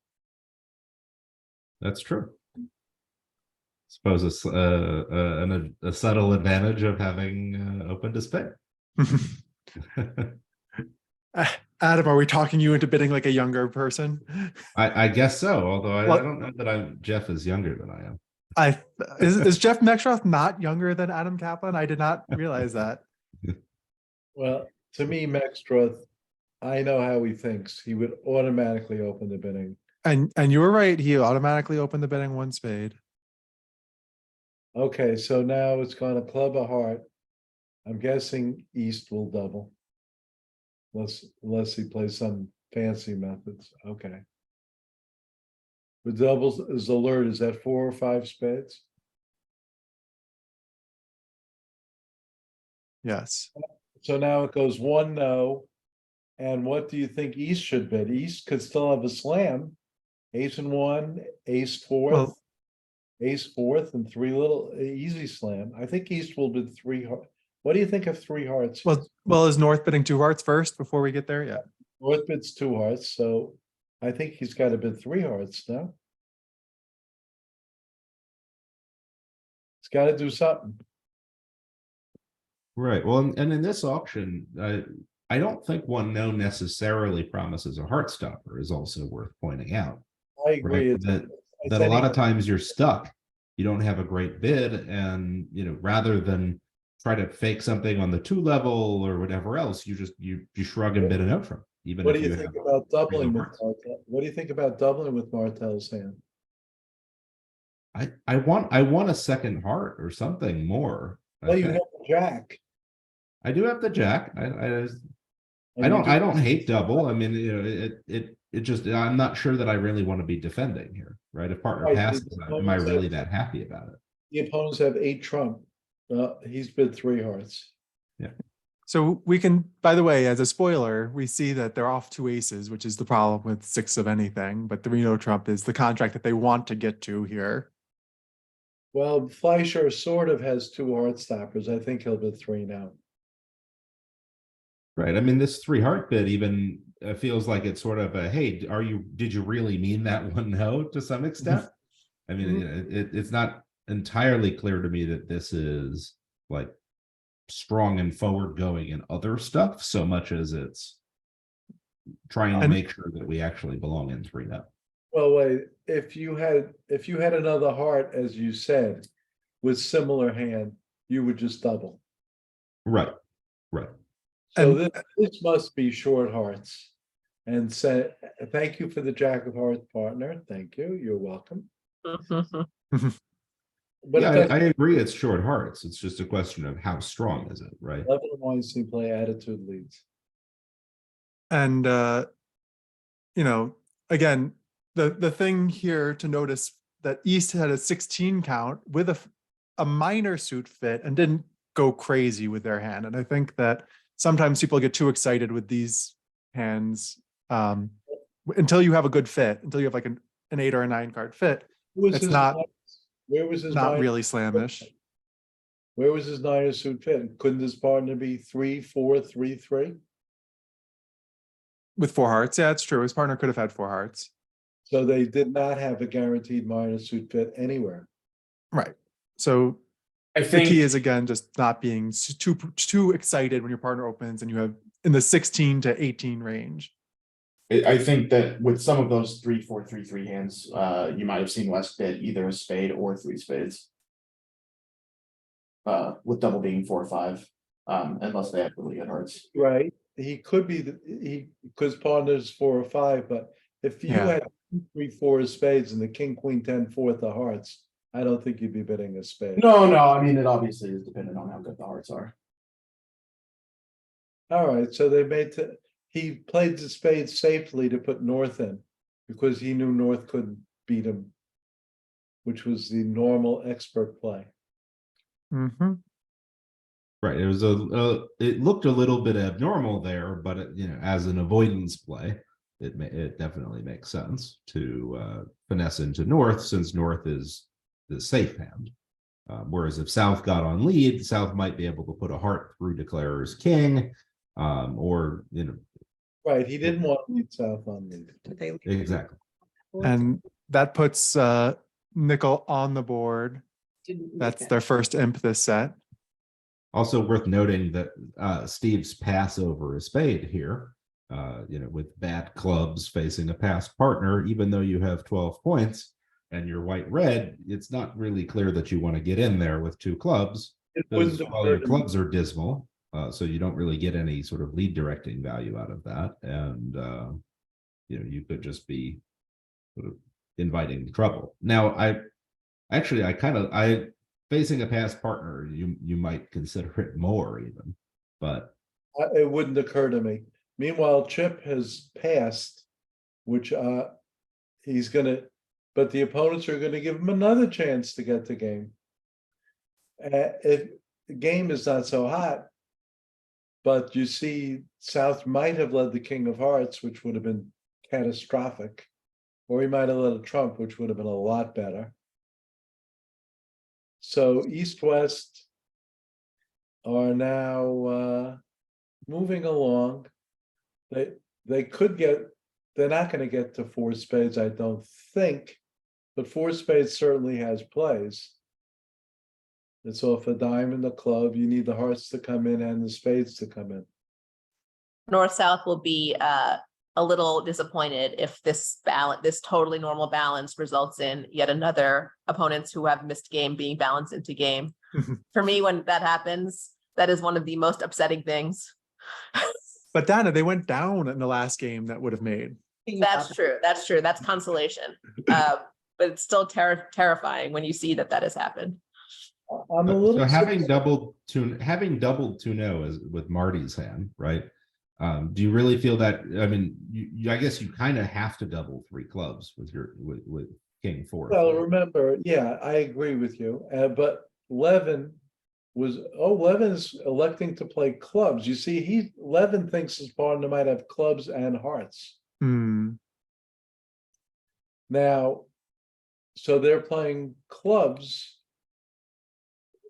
That's true. Suppose it's a subtle advantage of having opened a spade. Adam, are we talking you into bidding like a younger person? I guess so. Although I Well- don't know that Jeff is younger than I am. Is Jeff Mextroth not younger than Adam Kaplan? I did not realize that. Well, to me, Mextroth, I know how he thinks. He would automatically open the bidding. And you were right. He automatically opened the bidding 1 spade. Okay, so now it's gonna club a heart. I'm guessing East will double. Unless he plays some fancy methods. Okay. The doubles is alert. Is that 4 or 5 spades? Yes. So now it goes 1 no. And what do you think East should bid? East could still have a slam. Ace and 1, ace 4th, Well- ace 4th, and 3 little easy slam. I think East will bid 3 heart. What do you think of 3 hearts? Well, is North bidding 2 hearts first before we get there? Yeah. North bids 2 hearts, so I think he's got to bid 3 hearts now. He's got to do something. Right. Well, and in this auction, I don't think 1 no necessarily promises a heart stopper is also worth pointing out. I agree. Right? That a lot of times you're stuck. You don't have a great bid, and rather than try to fake something on the 2 level or whatever else, you shrug and bid an outro. Even What if do you have think about doubling with hearts. Martel? What do you think about doubling with Martel's hand? I want a second heart or something more. Well, you Okay. have the jack. I do have the jack. I and I you don't hate double. I mean, it just I'm not sure that I really want to be defending here, right? If partner Right, passes, the am I opponents really have- that happy about it? The opponents have 8 trump. He's bid 3 hearts. So we can, by the way, as a spoiler, we see that they're off 2 aces, which is the problem with 6 of anything. But the Reno trump is the contract that they want to get to here. Well, Fleischer sort of has 2 heart stoppers. I think he'll bid 3 now. Right. I mean, this 3 heart bid even feels like it's sort of a, hey, did you really mean that 1 no to some extent? I mean, it's not entirely clear to me that this is like strong and forward going in other stuff so much as it's trying to And- make sure that we actually belong in 3 no. Well, wait, if you had another heart, as you said, with similar hand, you would just double. Right. Right. So And- this must be short hearts. And say, thank you for the jack of hearts, partner. Thank you. You're welcome. But Yeah, it doesn't I agree. It's short hearts. It's just a question of how strong is it, right? Levin wants to play attitude leads. And again, the thing here to notice that East had a 16 count with a minor suit fit and didn't go crazy with their hand. And I think that sometimes people get too excited with these hands until you have a good fit, until you have like an 8 or a 9 card fit. Was It's his not- nine- Where was his Not nine? really slamish. Where was his nine of suit fit? Couldn't his partner be 3-4, 3-3? With four hearts. Yeah, it's true. His partner could have had four hearts. So they did not have a guaranteed minus suit fit anywhere. Right. So I the think. key is again just not being too excited when your partner opens and you have in the 16 to 18 range. I think that with some of those 3-4, 3-3 hands, you might have seen West bet either a spade or three spades. With double being 4-5, unless they have really good hearts. Right, he could be because partners 4 or 5, but if you Yeah. had 2-3-4 of spades and the king, queen, 10, fourth of hearts, I don't think you'd be betting a spade. No, I mean, it obviously is dependent on how good the hearts are. All right, so he played the spade safely to put North in because he knew North couldn't beat him, which was the normal expert play. Mm-hmm. Right. It was it looked a little bit abnormal there, but as an avoidance play, it definitely makes sense to finesse into North, since North is the safe hand. Whereas if South got on lead, South might be able to put a heart through Declarer's king, or Right, he didn't want to lead South on lead. exactly. And that puts nickel on the board. That's their first imp this set. Also worth noting that Steve's pass over a spade here, with bad clubs facing a passed partner, even though you have 12 points and you're white-red, it's not really clear that you want to get in there with two clubs. It Because wouldn't all your occur to me. clubs are dismal, so you don't really get any sort of lead directing value out of that. And, you could just be sort of inviting trouble. Now, facing a past partner, you might consider it more even, but It wouldn't occur to me. Meanwhile, Chip has passed, which he's gonna, but the opponents are gonna give him another chance to get the game. If the game is not so hot, but you see South might have led the king of hearts, which would have been catastrophic, or he might have led a trump, which would have been a lot better. So East-West are now moving along. They could get, they're not going to get to four spades, I don't think, but four spades certainly has plays. It's off a diamond, a club, you need the hearts to come in and the spades to come in. North-South will be a little disappointed if this totally normal balance results in yet another opponents who have missed game being balanced into game. For me, when that happens, that is one of the most upsetting things. But Dana, they went down in the last game that would have made. That's true. That's consolation. But it's still terrifying when you see that has happened. I'm a little. so having doubled 2-0 is with Marty's hand, right? Do you really feel that? I mean, I guess you kind of have to double three clubs with King 4. Well, remember, yeah, I agree with you, but Levin is electing to play clubs. You see, Levin thinks his partner might have clubs and hearts. Hmm. Now, so they're playing clubs,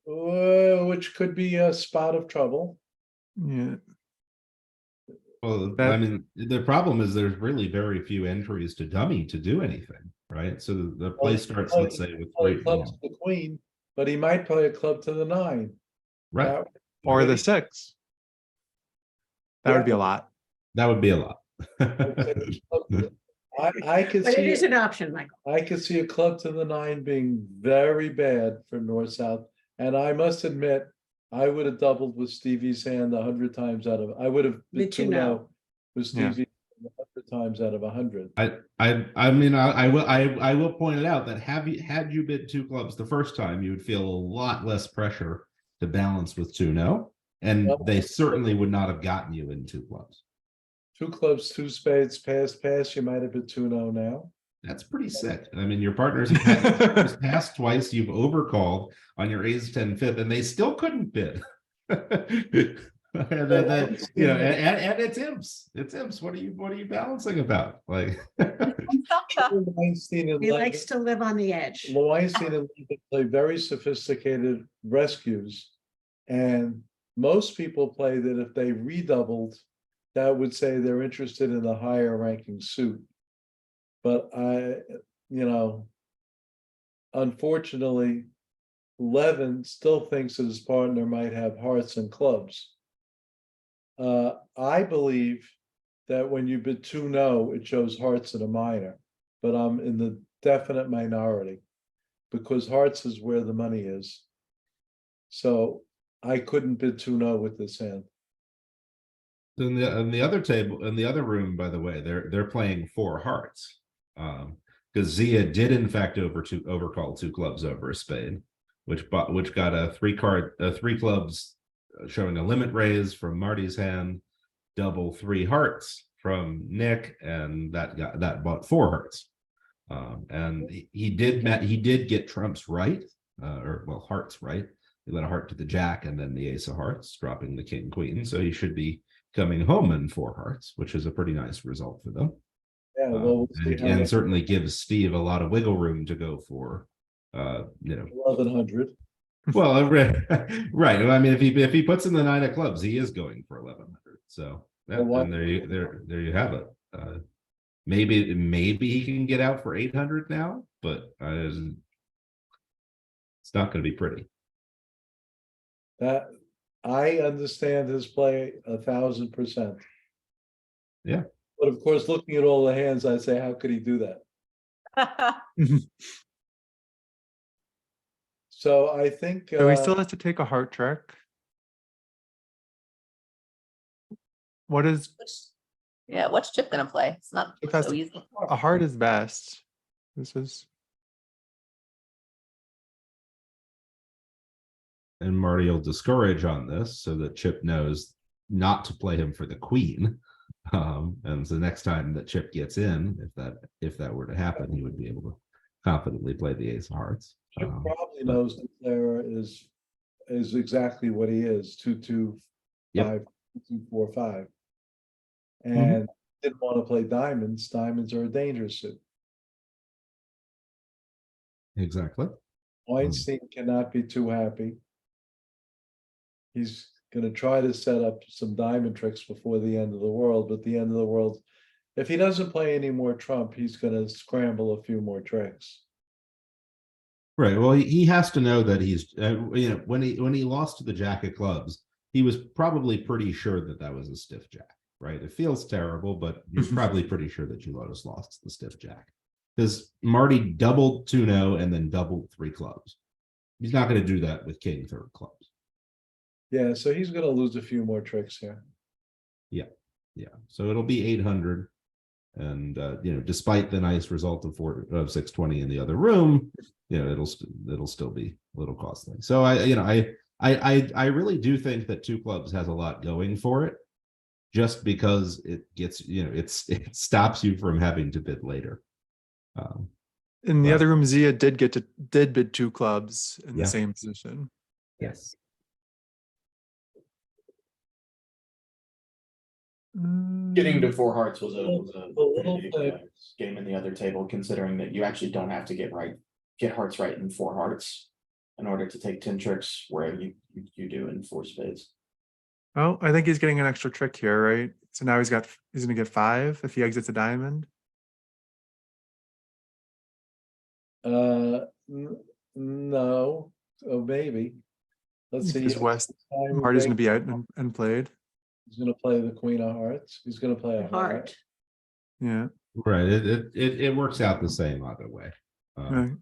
which could be a spot of trouble. Yeah. Well, That- I mean, the problem is there's really very few entries to dummy to do anything, right? So the play Well, starts, play- let's say, with Play three. clubs to the queen, but he might play a club to the 9. Right. Now, Or the 6. That would be a lot. That would be a lot. I could But it see is an option, Michael. I could see a club to the 9 being very bad for North-South. And I must admit, I would have doubled with Stevie's hand 100 times out of, I would have Me been too 2-0 now. with Yeah. Stevie 100 times out of 100. I mean, I will point it out that had you bid 2 clubs the first time, you would feel a lot less pressure to balance with 2-0, and they certainly would not have gotten you in 2 clubs. 2 clubs, 2 spades, pass, you might have been 2-0 now. That's pretty sick. I mean, your partners passed twice, you've overcalled on your ace 10 fifth, and they still couldn't bid. And it's imps. It's imps. What are you balancing about? Like South Weinstein and He Levin- likes to live on the edge. Weinstein and Levin play very sophisticated rescues. And most people play that if they redoubled, that would say they're interested in a higher ranking suit. But unfortunately, Levin still thinks that his partner might have hearts and clubs. I believe that when you bid 2-0, it shows hearts in a minor, but I'm in the definite minority because hearts is where the money is. So I couldn't bid 2-0 with this hand. In the other table, in the other room, by the way, they're playing 4 hearts. Because Zia did in fact overcall 2 clubs over a spade, which got a 3 clubs showing a limit raise from Marty's hand, double 3 hearts from Nick, and that bought 4 hearts. And he did get trumps right, hearts right. He let a heart to the jack and then the ace of hearts, dropping the king queen. So he should be coming home in 4 hearts, which is a pretty nice result for them. Yeah, well, we'll see how and certainly gives Steve a lot of wiggle room to go for, 1100. Well, right. I mean, if he puts in the 9 of clubs, he is going for 1100. So yeah, Well, and there you have it. Maybe he can get out for 800 now, but it's not going to be pretty. That I understand his play 1000%. Yeah. But of course, looking at all the hands, I say, how could he do that? So I think So he still has to take a heart trick. What is What's Chip gonna play? It's not Chip has so to- easy. a heart is best? This is And Marty will discourage on this so that Chip knows not to play him for the queen. And so the next time that Chip gets in, if that were to happen, he would be able to confidently play the ace of hearts. he probably knows the player is exactly what he is, 2-2-5, Yep. 2-4-5. And didn't want to play diamonds. Diamonds are a dangerous suit. Exactly. Weinstein cannot be too happy. He's going to try to set up some diamond tricks before the end of the world, but the end of the world, if he doesn't play any more trump, he's going to scramble a few more tricks. Right. Well, he has to know that he's, when he lost to the jack of clubs, he was probably pretty sure that was a stiff jack, right? It feels terrible, but you're probably pretty sure that you lost to the stiff jack. Because Marty doubled 2-0 and then doubled 3 clubs. He's not going to do that with king third clubs. Yeah, so he's going to lose a few more tricks here. Yeah. So it'll be 800. And despite the nice result of 620 in the other room, it'll still be a little costly. So I really do think that 2 clubs has a lot going for it, just because it gets it stops you from having to bid later. in the But- other room. Zia did bid 2 clubs in Yeah. the same position. Yes. Getting to 4 hearts was a little pretty big thing. game in the other table, considering that you actually don't have to get hearts right in 4 hearts in order to take 10 tricks, where you do in 4 spades. Oh, I think he's getting an extra trick here, right? So now he's going to get 5 if he exits a diamond. No, maybe. Let's see. Because West Marty's going to be out and played. He's going to play the queen of hearts. He's going to play a heart. Heart. Yeah. Right. It works out the same either way. Down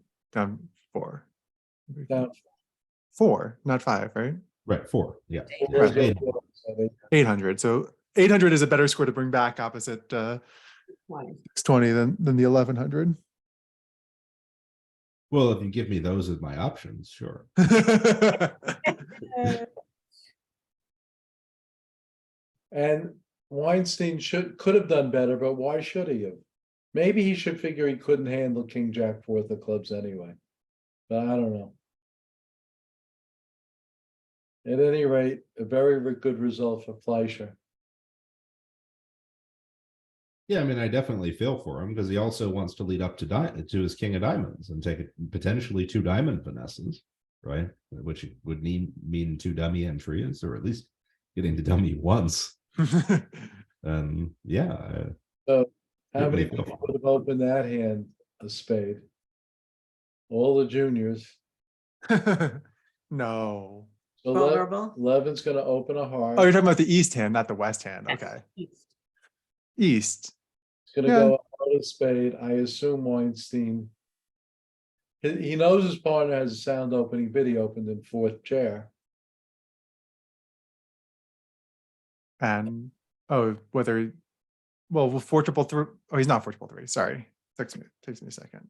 4. Down 4, not 5, right? Right. 4. Yeah. four, Right. 800. So 800 is a better score to bring back opposite 620 than the 1100. Well, if you give me those as my options, sure. And Weinstein could have done better, but why should he have? Maybe he should figure he couldn't handle King Jack 4 of clubs anyway. But I don't know. At any rate, a very good result for Fleischer. Yeah, I mean, I definitely feel for him because he also wants to lead up to his king of diamonds and take potentially 2 diamond finesses, right? Which would mean 2 dummy entries, or at least getting to dummy once. And yeah, So how certainly many feel people for him. would have opened that hand a spade? All the juniors. No. So Vulnerable. Levin's gonna open a heart. Oh, you're talking about the east hand, not the west hand. Okay. East. He's gonna Yeah. go out of spade. I assume Weinstein. He knows his partner has a sound opening bid. He opened in 4th chair. And whether well 4-3-3. Oh, he's not 4-3-3. Sorry. Takes me a second.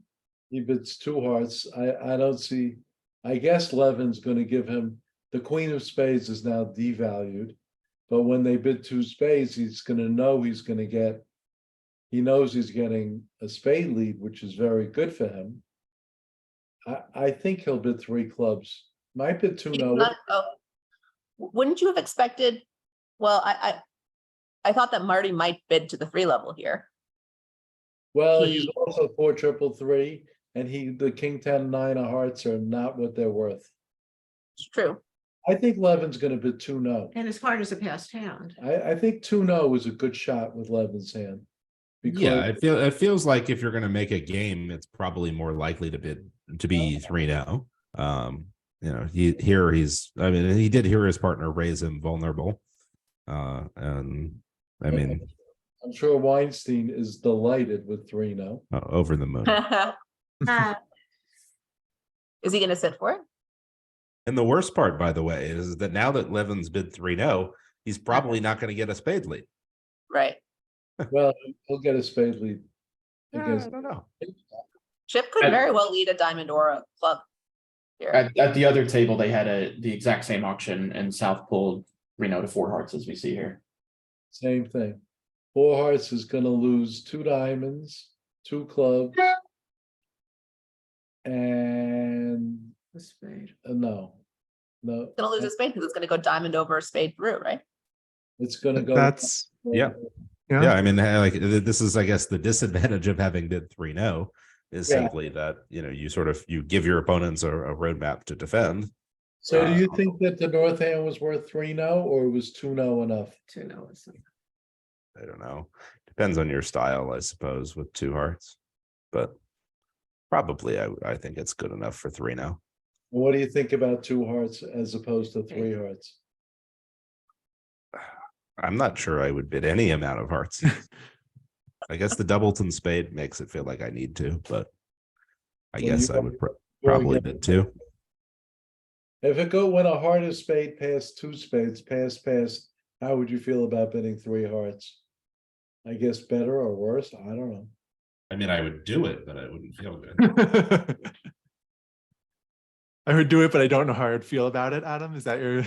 He bids 2 hearts. I don't see. I guess Levin's gonna give him, the queen of spades is now devalued. But when they bid 2 spades, he's gonna know he's gonna get. He knows he's getting a spade lead, which is very good for him. I think he'll bid 3 clubs. Might bid 2 no. Wouldn't you have expected? Well, I thought that Marty might bid to the 3 level here. Well, he's also 4-3-3, and the king 10-9 of hearts are not what they're worth. It's true. I think Levin's gonna bid 2 no. And his partner's a passed hand. I think 2 no is a good shot with Levin's hand. Yeah, Because it feels like if you're going to make a game, it's probably more likely to be 3-0. You know, I mean, he did hear his partner raise him vulnerable. And I mean, I'm sure Weinstein is delighted with 3 no. over the moon. Is he gonna sit for it? And the worst part, by the way, is that now that Levin's bid 3-0, he's probably not going to get a spade lead. Right. Well, he'll get a spade lead. I Against don't know. Chip could very well lead a diamond or a club here. At the other table, they had the exact same auction, and South pulled 3-0 to 4 hearts, as we see here. Same thing. 4 hearts is gonna lose 2 diamonds, 2 clubs. And The spade. no. It's gonna lose a spade because it's gonna go diamond over a spade through, right? It's gonna go. That's Yeah. Yeah, I mean, like this is, I guess, the disadvantage of having bid 3-0 is Yeah. simply that, you know, you give your opponents a roadmap to defend. So do you think that the North hand was worth 3 no, or was 2 no enough? 2 no is something. I don't know. Depends on your style, I suppose, with 2 hearts. But probably I think it's good enough for 3-0. What do you think about 2 hearts as opposed to 3 hearts? I'm not sure I would bid any amount of hearts. I guess the doubleton spade makes it feel like I need to, but I Well, guess you I are- would probably bid 2. If it go when a heart is spade past 2 spades, pass, how would you feel about bidding 3 hearts? I guess better or worse, I don't know. I mean, I would do it, but I wouldn't feel good. I would do it, but I don't know how I'd feel about it, Adam. Is that your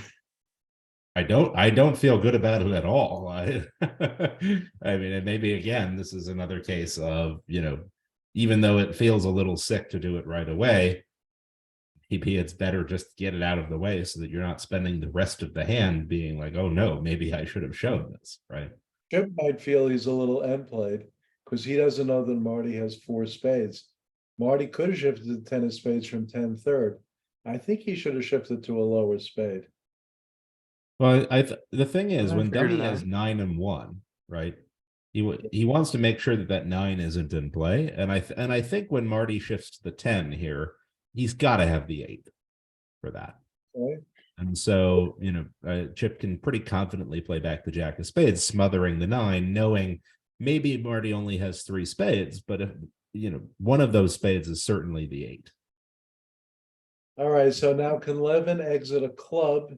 I don't feel good about it at all. I mean, and maybe again, this is another case of, you know, even though it feels a little sick to do it right away, maybe it's better just to get it out of the way so that you're not spending the rest of the hand being like, oh no, maybe I should have shown this, right? Chip might feel he's a little end played, because he doesn't know that Marty has 4 spades. Marty could have shifted to 10 of spades from 10-3. I think he should have shifted to a lower spade. Well, the thing is, I when figured dummy it has out. 9 and 1, right? He wants to make sure that 9 isn't in play, and I think when Marty shifts to the 10 here, he's got to have the 8 for that. Right? And so, you know, Chip can pretty confidently play back the jack of spades, smothering the 9, knowing maybe Marty only has 3 spades, but if, you know, one of those spades is certainly the 8. All right, so now can Levin exit a club?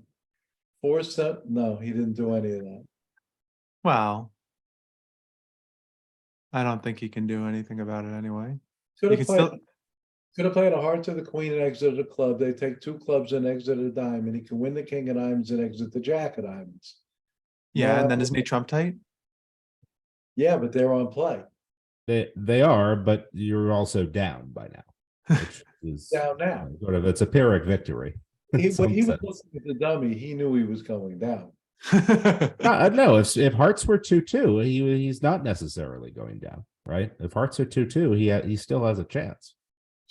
Force that? No, he didn't do any of that. well? I don't think he can do anything about it anyway. Could You have can played, still could have played a heart to the queen and exited a club. They take 2 clubs and exit a diamond. He can win the king of diamonds and exit the jack of diamonds. yeah, and then No. isn't he trump tight? Yeah, but they're on play. They are, but you're also down by now, which is Down now. sort of, it's a Pyrrhic victory. in When some he was sense. looking at the dummy, he knew he was going down. No, if hearts were 2-2, he's not necessarily going down, right? If hearts are 2-2, he still has a chance.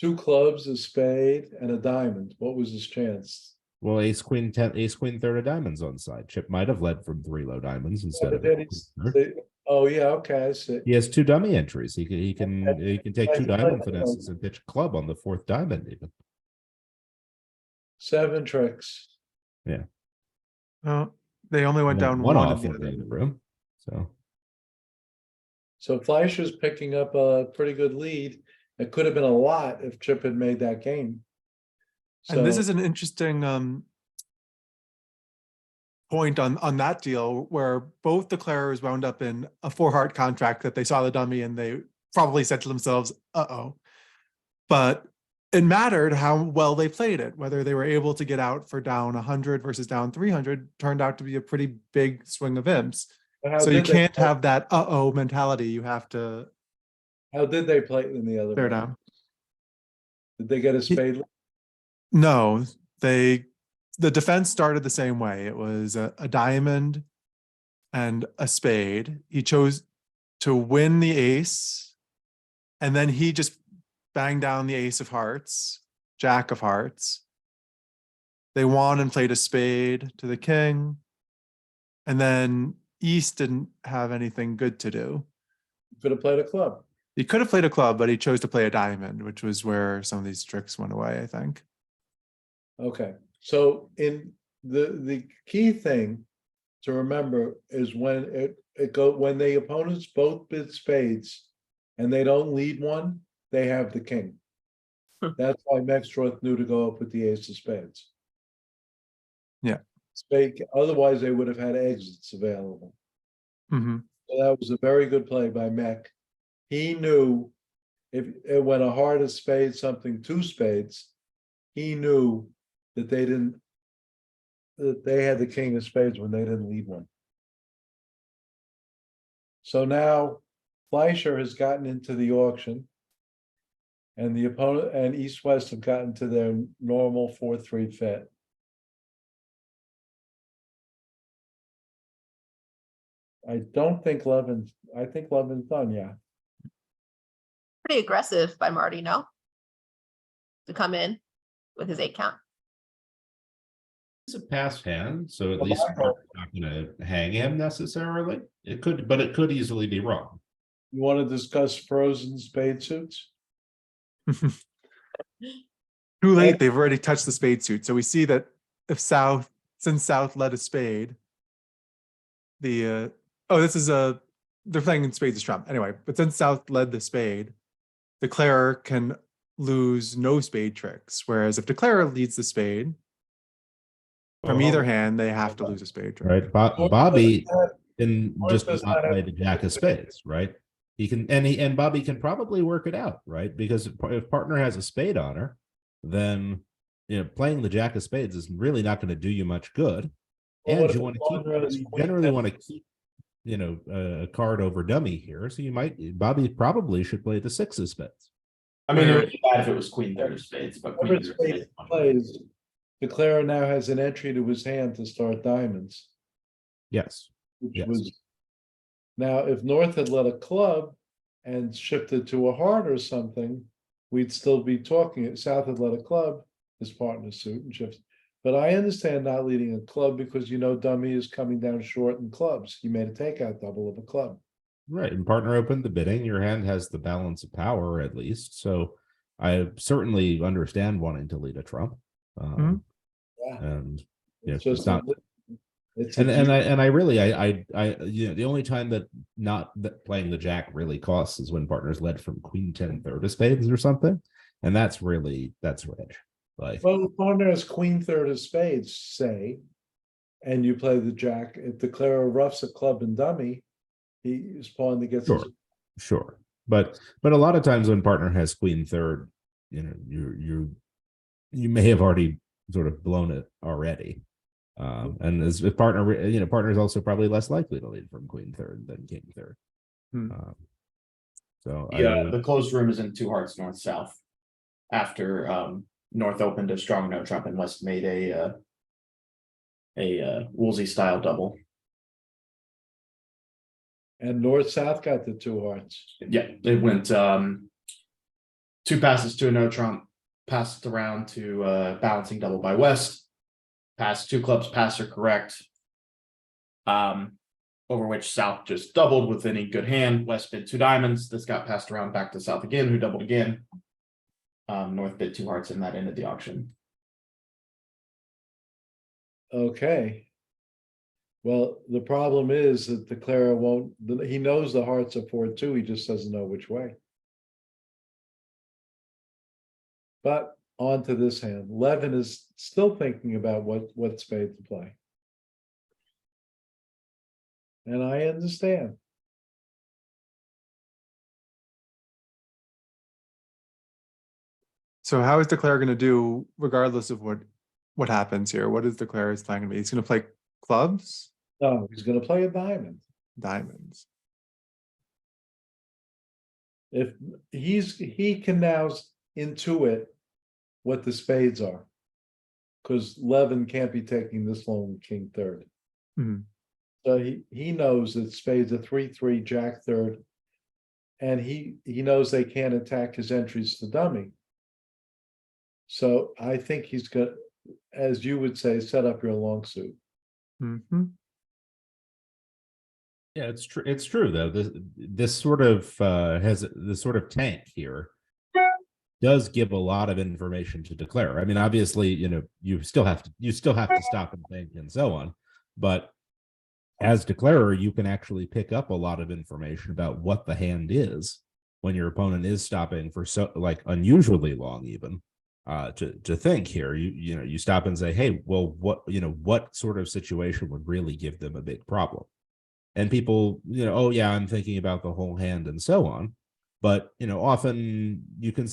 2 clubs, a spade, and a diamond. What was his chance? Well, ace queen third of diamonds on side. Chip might have led from 3 low diamonds instead But of. then oh yeah, okay, I see. He has 2 dummy entries. He can take 2 diamond Okay. finesses and pitch club on the 4th diamond even. 7 tricks. Yeah. Well, they only went down one one off in in the the other. other room. So So Fleischer's picking up a pretty good lead. It could have been a lot if Chip had made that game. And this So- is an interesting point on that deal where both declarers wound up in a 4-heart contract that they saw the dummy and they probably said to themselves, uh-oh. But it mattered how well they played it, whether they were able to get out for down 100 versus down 300 turned out to be a pretty big swing of imps. How So you did they can't play- have that uh-oh mentality. You have to How did they play it in the other? bear round? down. Did they get a spade? No, the defense started the same way. It was a diamond and a spade. He chose to win the ace, and then he just banged down the ace of hearts, jack of hearts. They won and played a spade to the king, and then East didn't have anything good to do. Could have played a club. He could have played a club, but he chose to play a diamond, which was where some of these tricks went away, I think. Okay, so in the key thing to remember is when when the opponents both bid spades and they don't lead one, they have the king. That's why Mexroth knew to go up with the ace of spades. Yeah. Spade, otherwise they would have had exits available. Mhm. So that was a very good play by Mech. He knew if it went a heart of spades, something 2 spades, he knew that that they had the king of spades when they didn't lead one. So now Fleischer has gotten into the auction. And the opponent and East West have gotten to their normal 4-3 fit. I don't think Levin's, I think Levin's done, yeah. Pretty aggressive by Marty, no? To come in with his 8 count. it's a pass hand, so at Well, least Michael- we're not going to hang him necessarily. It could easily be wrong. You want to discuss frozen spade suits? Too late, they've already touched the spade suit. So we see that if since South led a spade, they're playing in spades as trump. Anyway, but since South led the spade, declarer can lose no spade tricks. Whereas if declarer leads the spade, from either hand, they have to lose a spade trick. Right, Bobby can just not play the jack of spades, right? He can, and Bobby can probably work it out, right? Because if partner has a spade on her, then playing the jack of spades is really not going to do you much good. Well, And you generally want to keep a card over dummy here. So Bobby probably should play the 6 of spades. I mean, it would be bad if it was queen third of spades, but queen Whatever third of spade spades. plays, declarer now has an entry to his hand to start diamonds. Yes. Which Yes. was now if North had let a club and shifted to a heart or something, we'd still be talking. If South had let a club, his partner suit and shifts. But I understand not leading a club because dummy is coming down short in clubs. He made a takeout double of a club. Right, and partner opened the bidding. Your hand has the balance of power at least, so I certainly understand wanting to lead a trump. Mhm. Yeah. And It's it's not. I really the only time that playing the jack really costs is when partners led from queen 10 third of spades or something, and that's rich. Like, well, the partner has queen third of spades, say, and you play the jack. If declarer roughs a club and dummy, he's pawn that gets sure, but a lot of times when partner has queen third, you may have already sort of blown it already. And as a partner, partner is also probably less likely to lead from queen third than king third. So Yeah, the closed room is in 2 hearts north south. After North opened a strong no trump and West made a Woolsey style double. And north-south got the two hearts. Yeah, it went two passes to a no trump, passed around to balancing double by West, passed two clubs, pass are correct. Over which South just doubled with any good hand. West bid two diamonds. This got passed around back to South again, who doubled again. North bid two hearts, and that ended the auction. Okay. Well, the problem is that the declarer won't, he knows the hearts are 4-2, he just doesn't know which way. But on to this hand, Levin is still thinking about what spade to play. And I understand. So how is Declare going to do regardless of what happens here? What is Declare's plan going to be? He's going to play clubs, No, he's gonna play a diamond. diamonds. If he can now intuit what the spades are. Because Levin can't be taking this long king third. Mhm. So he knows that spades are 3-3, jack third. And he knows they can't attack his entries to dummy. So I think he's got, as you would say, set up your long suit. Mhm. Yeah, it's true. It's true though. This sort of has this sort of tank here does give a lot of information to Declare. I mean, obviously, you still have to stop and think and so on, but as Declarer, you can actually pick up a lot of information about what the hand is when your opponent is stopping for so like unusually long even to think here. You stop and say, hey, well, what sort of situation would really give them a big problem? And people, oh yeah, I'm thinking about the whole hand and so on. But often you can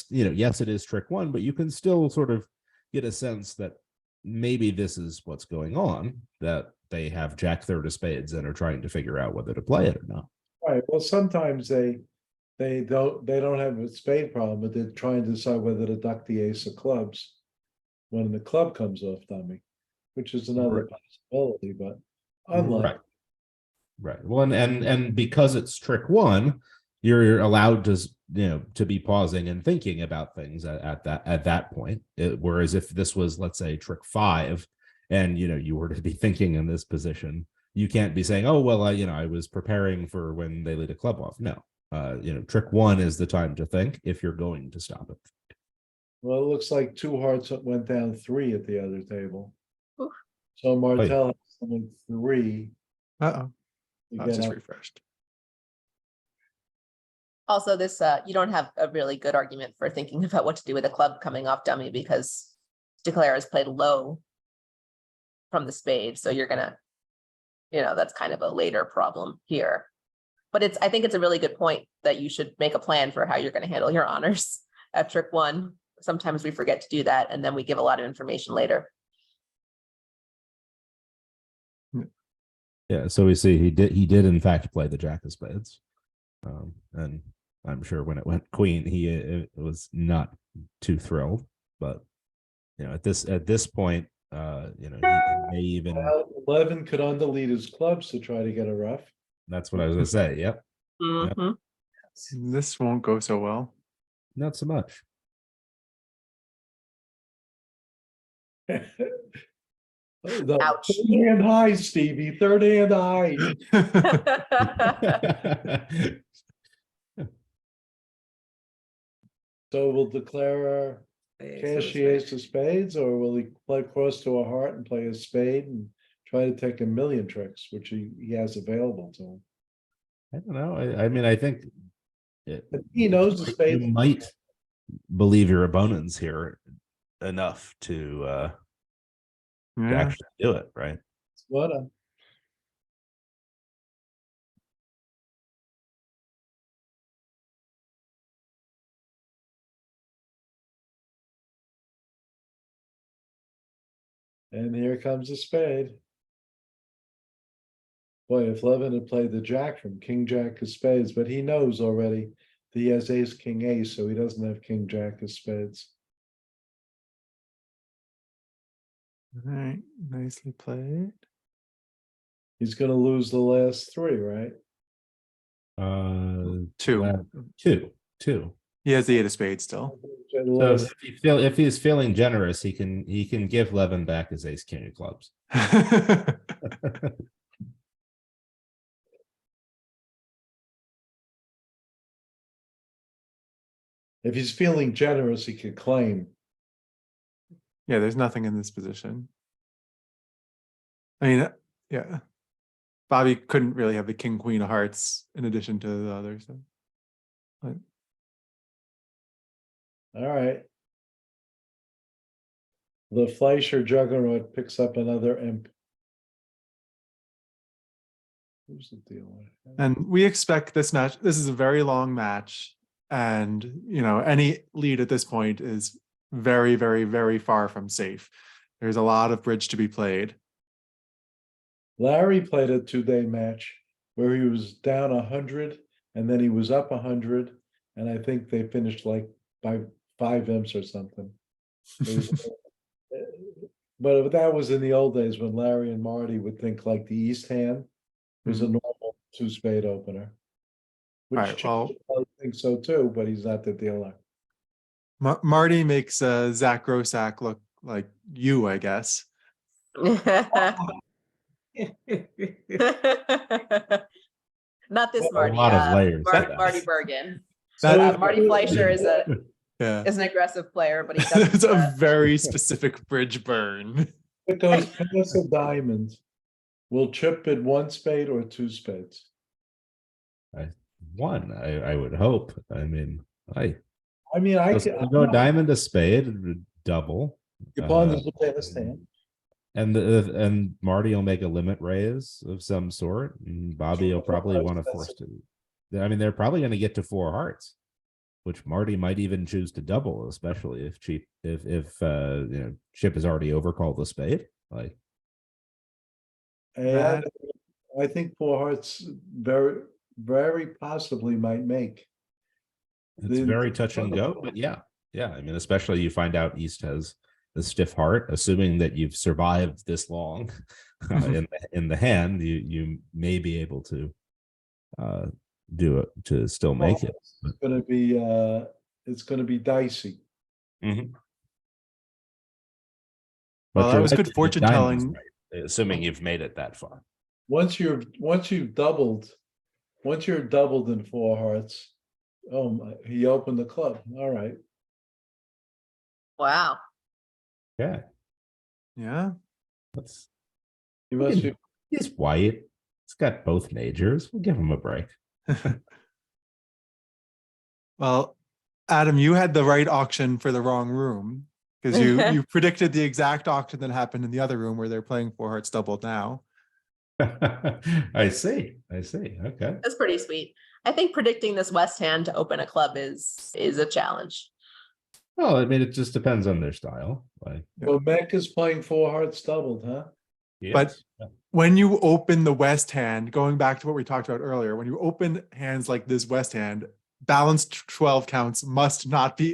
yes, it is trick one, but you can still sort of get a sense that maybe this is what's going on, that they have jack third of spades and are trying to figure out whether to play it or not. Right, well, sometimes they don't have a spade problem, but they're trying to decide whether to duck the ace of clubs when the club comes off dummy, which is another possibility, but unlike. Right. Well, and because it's trick one, you're allowed to be pausing and thinking about things at that point. Whereas if this was, let's say, trick five, and you were to be thinking in this position, you can't be saying, oh well, I was preparing for when they lead a club off. No, trick one is the time to think if you're going to stop it. Well, it looks like two hearts went down 3 at the other table. Oof. So Martel went 3. Uh-oh. I Again, just refreshed. Also, this you don't have a really good argument for thinking about what to do with a club coming off dummy because Declare has played low from the spade. So you're gonna, that's kind of a later problem here. But I think it's a really good point that you should make a plan for how you're going to handle your honors at trick one. Sometimes we forget to do that, and then we give a lot of information later. Yeah, so we see he did in fact play the jack of spades, and I'm sure when it went queen, he was not too thrilled. But at this point, he may even 11 could undelete his clubs to try to get a rough. That's what I was gonna say. Yep, Mhm. This won't go so well. not so much. Ouch. Third hand high, Stevie. Third hand high. So we'll declare cash the ace of spades, or will he play cross to a heart and play a spade and try to take a million tricks, which he has available to him? I don't know. I mean, I think But he knows the you spades. might believe your opponents here enough to Yeah. actually do it, right? What And here comes a spade. Boy, if Levin had played the jack from king jack of spades, but he knows already that he has ace king ace, so he doesn't have king jack of spades. All right, nicely played. He's gonna lose the last three, right? Two. well, two. He has the 8 of spades still. So if he's feeling generous, he can give Levin back his ace king of clubs. If he's feeling generous, he could claim. Yeah, there's nothing in this position. I mean, yeah. Bobby couldn't really have the king, queen of hearts in addition to the others. So. But All right. The Fleischer Juggernaut picks up another imp. Who's the deal? and we expect this match. This is a very long match, and any lead at this point is very, very, very far from safe. There's a lot of bridge to be played. Larry played a 2-day match where he was down 100 and then he was up 100, and I think they finished like by 5 imps or something. But that was in the old days when Larry and Marty would think like the East hand was a normal 2-spade opener. Which All right, well, I think so too, but he's not the dealer. Marty makes Zach Grossack look like you, I guess. Not this A Marty. lot of layers to Marty, that. Marty Bergen. That- Marty Fleischer is Yeah, an aggressive player, but he it's doesn't. a very specific bridge burn. It goes past a diamond. Will Chip bid 1 spade or 2 spades? One, I would hope. I mean, I mean, I let's can go diamond, a spade, double. Your pawn is the best hand. And Marty will make a limit raise of some sort, and Bobby will probably want to force to. I mean, they're probably going to get to 4 hearts, which Marty might even choose to double, especially if Chip has already overcalled the spade. Like, And I think 4 hearts very, very possibly might make. it's very touch and go, but yeah. I mean, especially you find out East has a stiff heart, assuming that you've survived this long in the hand, you may be able to do it to still make it. It's gonna be dicey. Mhm. Well, that you're was good likely to fortune diamonds, telling. right, assuming you've made it that far. Once you're doubled in 4 hearts, oh my, he opened the club. All right. Wow. Yeah, Yeah. that's He must be he's white. It's got both majors. We'll give him a break. Well, Adam, you had the right auction for the wrong room because you predicted the exact auction that happened in the other room where they're playing 4 hearts doubled now. I see. Okay. That's pretty sweet. I think predicting this West hand to open a club is a challenge. Well, I mean, it just depends on their style. Like, So Mac is playing 4 hearts doubled, huh? But yes. when you open the West hand, going back to what we talked about earlier, when you open hands like this West hand, balanced 12 counts must not be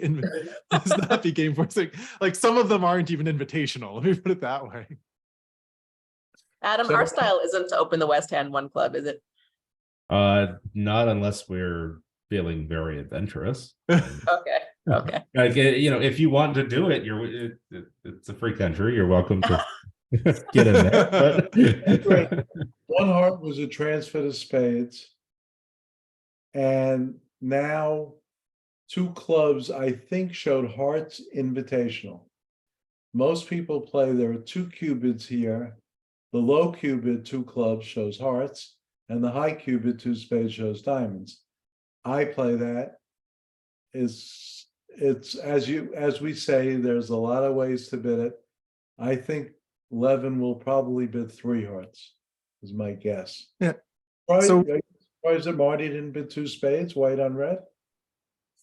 game forcing. Like some of them aren't even invitational. Let me put it that way. Adam, So- our style isn't to open the West hand 1 club, is it? Not unless we're feeling very adventurous. Okay. Like, if you want to do it, it's a free country. You're welcome to get in there. But 1 heart was a transfer to spades. And now 2 clubs, I think, showed hearts invitational. Most people play, there are 2 cubids here. The low cubid 2 clubs shows hearts, and the high cubid 2 spades shows diamonds. I play that. It's as we say, there's a lot of ways to bid it. I think Levin will probably bid 3 hearts, is my guess. Yeah. So why is it Marty didn't bid 2 spades, white on red?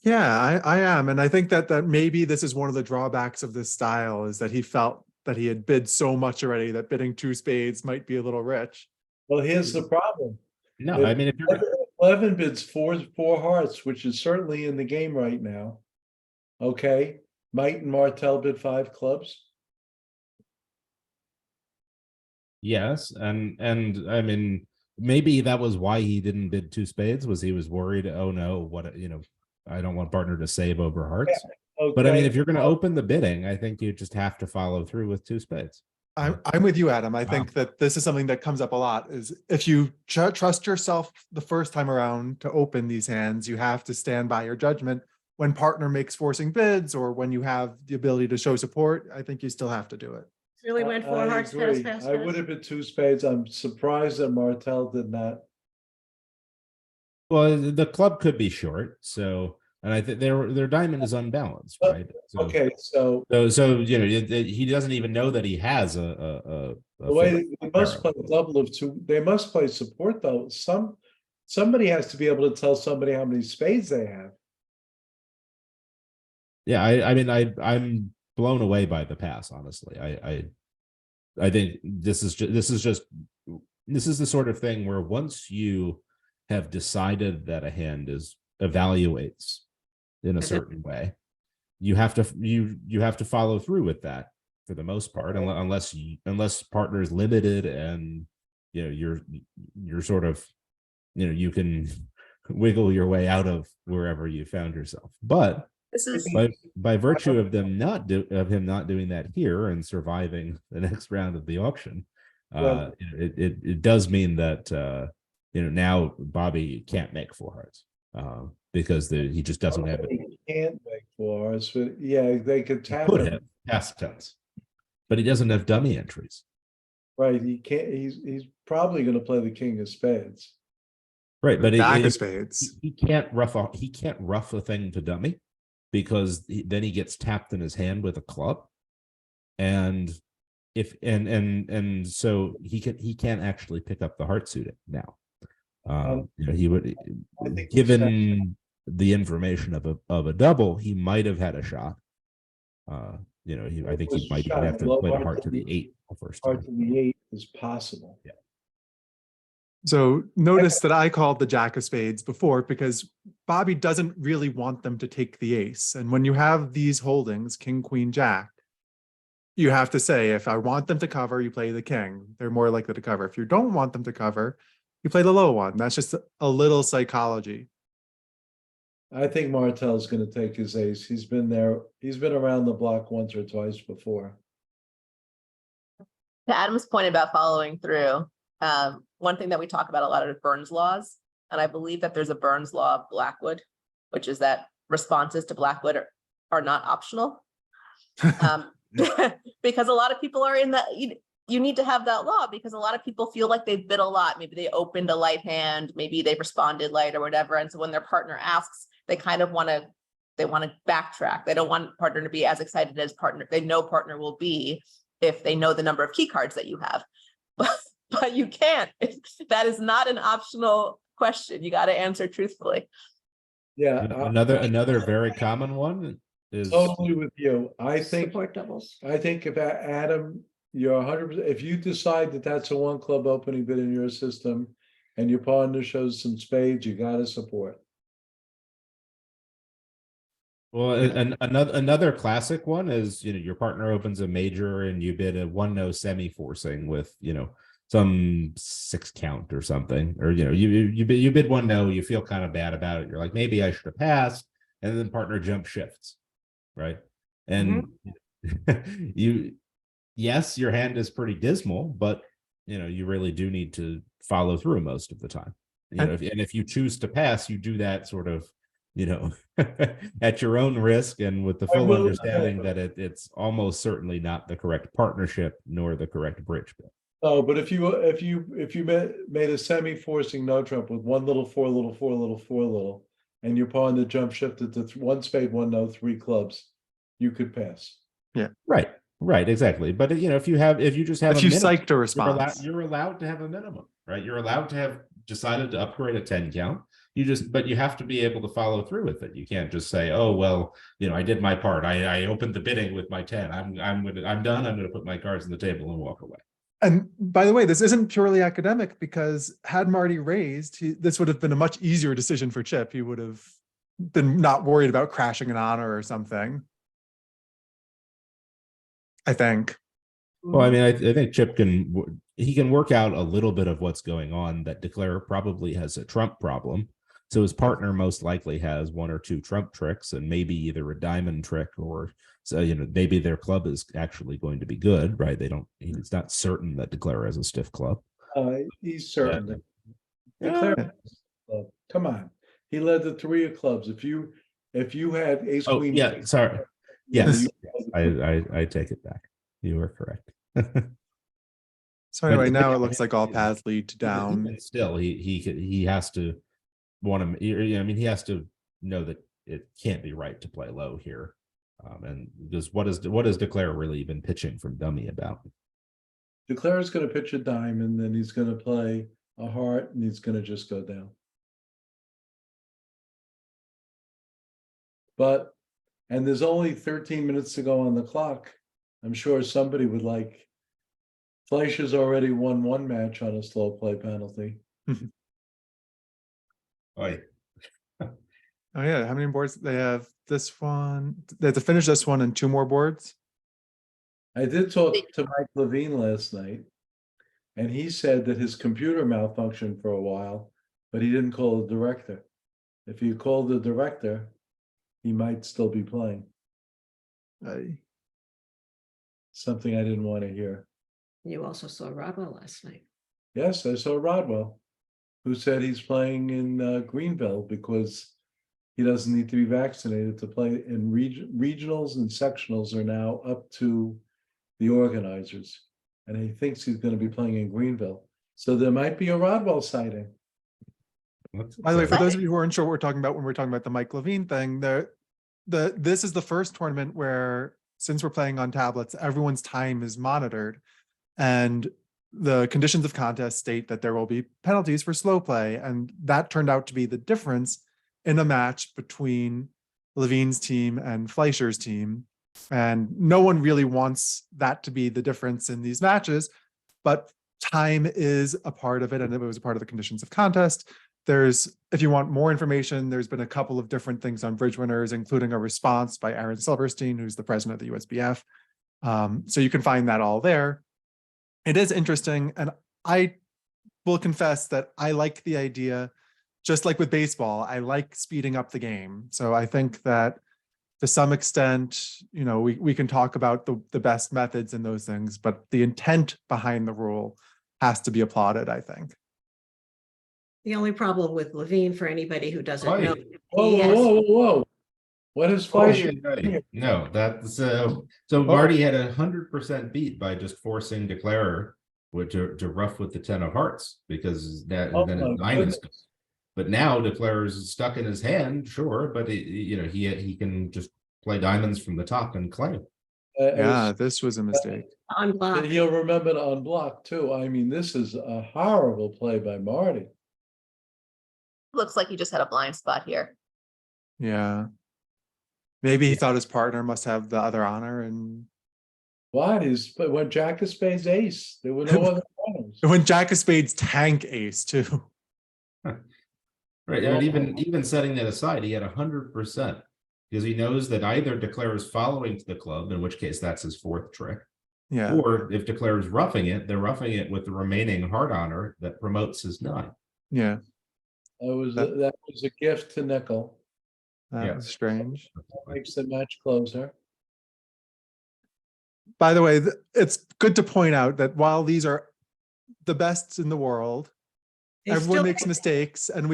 Yeah, I am. And I think that maybe this is one of the drawbacks of this style is that he felt that he had bid so much already that bidding 2 spades might be a little rich. Well, here's the problem. No, I mean, if you're Levin bids 4 hearts, which is certainly in the game right now. Okay, Might and Martel bid 5 clubs. Yes, and I mean, maybe that was why he didn't bid two spades, was he was worried, oh no, what, I don't want partner to save over hearts. But I mean, if you're going to open the bidding, I think you just have to follow through with two spades. I'm with you, Adam. I think that this is something that comes up a lot, is if you trust yourself the first time around to open these hands, you have to stand by your judgment. When partner makes forcing bids or when you have the ability to show support, I think you still have to do it. Really went four I hearts, agree. pass, pass, I would pass. have been two spades. I'm surprised that Martel did not. Well, the club could be short, so, and I think their diamond is unbalanced, right? So, Okay, so he doesn't even know that he has a the way four they must play barrel. a double of two, they must play support though. Somebody has to be able to tell somebody how many spades they have. Yeah, I mean, I'm blown away by the pass, honestly. I think this is the sort of thing where once you have decided that a hand evaluates in a certain way, you have to follow through with that for the most part, unless partner is limited and you're sort of, you can wiggle your way out of wherever you found yourself. But This is by virtue of him not doing that here and surviving the next round of the auction, it does mean that now Bobby can't make four hearts because he just doesn't have it. He can't make four hearts, but yeah, they could tap Could him. have past tense, but he doesn't have dummy entries. Right, he can't. He's probably going to play the king of spades. Right, but Jack of spades. he can't rough a thing to dummy because then he gets tapped in his hand with a club, and so he can't actually pick up the heart suited now. He would, given the information of a double, he might have had a shot. I think he might even have to play the heart to the 8 the first time. Heart to the 8 is possible. Yeah. So notice that I called the Jack of spades before because Bobby doesn't really want them to take the ace. And when you have these holdings, king, queen, jack, you have to say, if I want them to cover, you play the king. They're more likely to cover. If you don't want them to cover, you play the low one. That's just a little psychology. I think Martel's going to take his ace. He's been there. He's been around the block once or twice before. to Adam's point about following through. One thing that we talk about a lot are Burns laws, and I believe that there's a Burns law of Blackwood, which is that responses to Blackwood are not optional. Because a lot of people are in that, you need to have that law because a lot of people feel like they've bid a lot. Maybe they opened a light hand, maybe they responded light or whatever. And so when their partner asks, they kind of want to backtrack. They don't want partner to be as excited as they know partner will be if they know the number of key cards that you have. But you can't. That is not an optional question. You got to answer truthfully. Yeah. Another very common one is Totally with you. I think Support doubles. if Adam, you're 100%, if you decide that that's a one club opening bid in your system and your partner shows some spades, you got to support. well, and another classic one is, your partner opens a major and you bid a 1-0 semi forcing with, some 6 count or something, or, you bid 1-0, you feel kind of bad about it. You're like, maybe I should have passed. And then partner jump shifts. Right. And yes, your hand is pretty dismal, but you really do need to follow through most of the time. If you choose to pass, you do that sort of, at your own risk and with the full understanding that it's almost certainly not the correct partnership nor the correct bridge bid. Oh, but if you made a semi forcing no trump with 1 little, 4 little, 4 little, 4 little, and your partner jump shifted to 1 spade, 1-0, 3 clubs, you could pass. Yeah. Right, exactly. But if you just have If you psyched a response, you're allowed to have a minimum, right? You're allowed to have decided to upgrade a 10 count. But you have to be able to follow through with it. You can't just say, oh, well, I did my part. I opened the bidding with my 10. I'm done. I'm going to put my cards on the table and walk away. and by the way, this isn't purely academic because had Marty raised, this would have been a much easier decision for Chip. He would have been not worried about crashing an honor or something. I think. Well, I mean, I think Chip can, he can work out a little bit of what's going on, that Declare probably has a trump problem. So his partner most likely has one or two trump tricks and maybe either a diamond trick or, so, maybe their club is actually going to be good, right? It's not certain that Declare has a stiff club. He's certain. that- Declare, come on, he led the 3 of clubs. If you had ace Oh, queen. yeah, sorry. Yes, I take it back. You are correct. So anyway, But- now it looks like all paths lead to down. Even still, he has to want to. I mean, he has to know that it can't be right to play low here. And because what is Declare really been pitching from dummy about? Declare is going to pitch a diamond, then he's going to play a heart, and he's going to just go down. And there's only 13 minutes to go on the clock. I'm sure somebody would like. Fleischer's already won 1 match on a slow play penalty. Oh, Oh yeah, how many boards they have? This one. They have to finish this one and 2 more boards. I did talk to Mike Levine last night, and he said that his computer malfunctioned for a while, but he didn't call the director. If he called the director, he might still be playing. Something I didn't want to hear. You also saw Rodwell last night. Yes, I saw Rodwell, who said he's playing in Greenville because he doesn't need to be vaccinated to play in regionals, and sectionals are now up to the organizers. And he thinks he's going to be playing in Greenville. So there might be a Rodwell sighting. By the way, for those of you who aren't sure what we're talking about when we're talking about the Mike Levine thing, this is the first tournament where, since we're playing on tablets, everyone's time is monitored. And the conditions of contest state that there will be penalties for slow play. And that turned out to be the difference in a match between Levine's team and Fleischer's team. And no one really wants that to be the difference in these matches, but time is a part of it. And it was a part of the conditions of contest. If you want more information, there's been a couple of different things on Bridge Winners, including a response by Aaron Silverstein, who's the president of the USBF. So you can find that all there. It is interesting. And I will confess that I like the idea, just like with baseball, I like speeding up the game. So I think that to some extent, we can talk about the best methods and those things, but the intent behind the rule has to be applauded, I think. The only problem with Levine, for anybody who doesn't Right. know. Whoa, he has- whoa. What is Fleischer? No, that's so Marty had 100% beat by just forcing Declare to rough with the 10 of hearts, because then diamonds. But now Declare's stuck in his hand, sure, but he can just play diamonds from the top and claim. Yeah, this was a mistake. Unblocked. He'll remember to unblock too. I mean, this is a horrible play by Marty. Looks like he just had a blind spot here. Yeah. Maybe he thought his partner must have the other honor, and What is, but when Jack of Spades ace, there were no other honors. when Jack of Spades tank ace too. Right, and even setting that aside, he had 100%, because he knows that either Declare is following to the club, in which case that's his 4th trick, Yeah. or if Declare is roughing it, they're roughing it with the remaining heart honor that promotes his 9. Yeah. That was a gift to Nickel. That Yeah. was strange. Makes the match closer. By the way, it's good to point out that while these are the best in the world, They everyone still- makes mistakes, and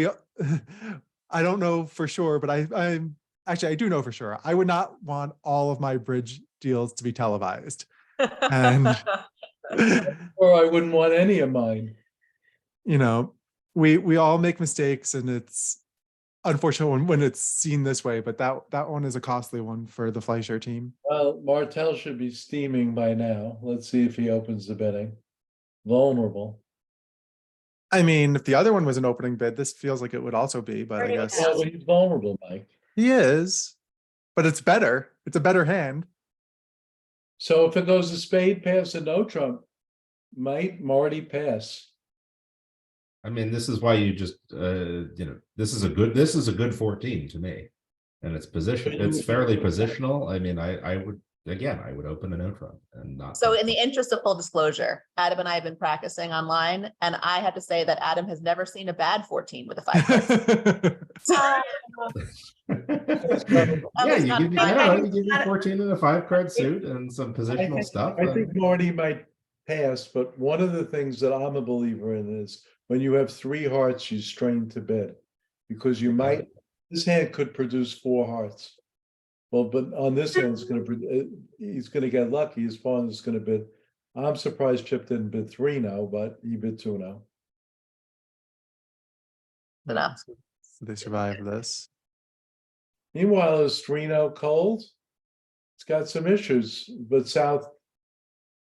I don't know for sure, but I'm actually, I do know for sure. I would not want all of my bridge deals to be televised. And Or I wouldn't want any of mine. we all make mistakes, and it's unfortunate when it's seen this way, but that one is a costly one for the Fleischer team. Well, Martel should be steaming by now. Let's see if he opens the bidding. Vulnerable. I mean, if the other one was an opening bid, this feels like it would also be, but I Right. guess Well, he's vulnerable, Mike. he is, but it's better. It's a better hand. So if it goes to spade pass and no trump, might Marty pass? I mean, this is why you just this is a good 14 to me, and it's fairly positional. I mean, I would again, I would open a no trump and not. So in the interest of full disclosure, Adam and I have been practicing online, and I have to say that Adam has never seen a bad 14 with a 5 card. Yeah, you give me, I don't know, you give me Not- 14 in a 5-card suit and some positional stuff. I think Marty might pass, but one of the things that I'm a believer in is when you have 3 hearts, you strain to bid. Because you might, this hand could produce 4 hearts. Well, but on this hand, he's gonna get lucky, his pawn is gonna bid. I'm surprised Chip didn't bid 3 now, but he bid 2 now. Enough. So they survive this. Meanwhile, is 3 now cold? It's got some issues, but South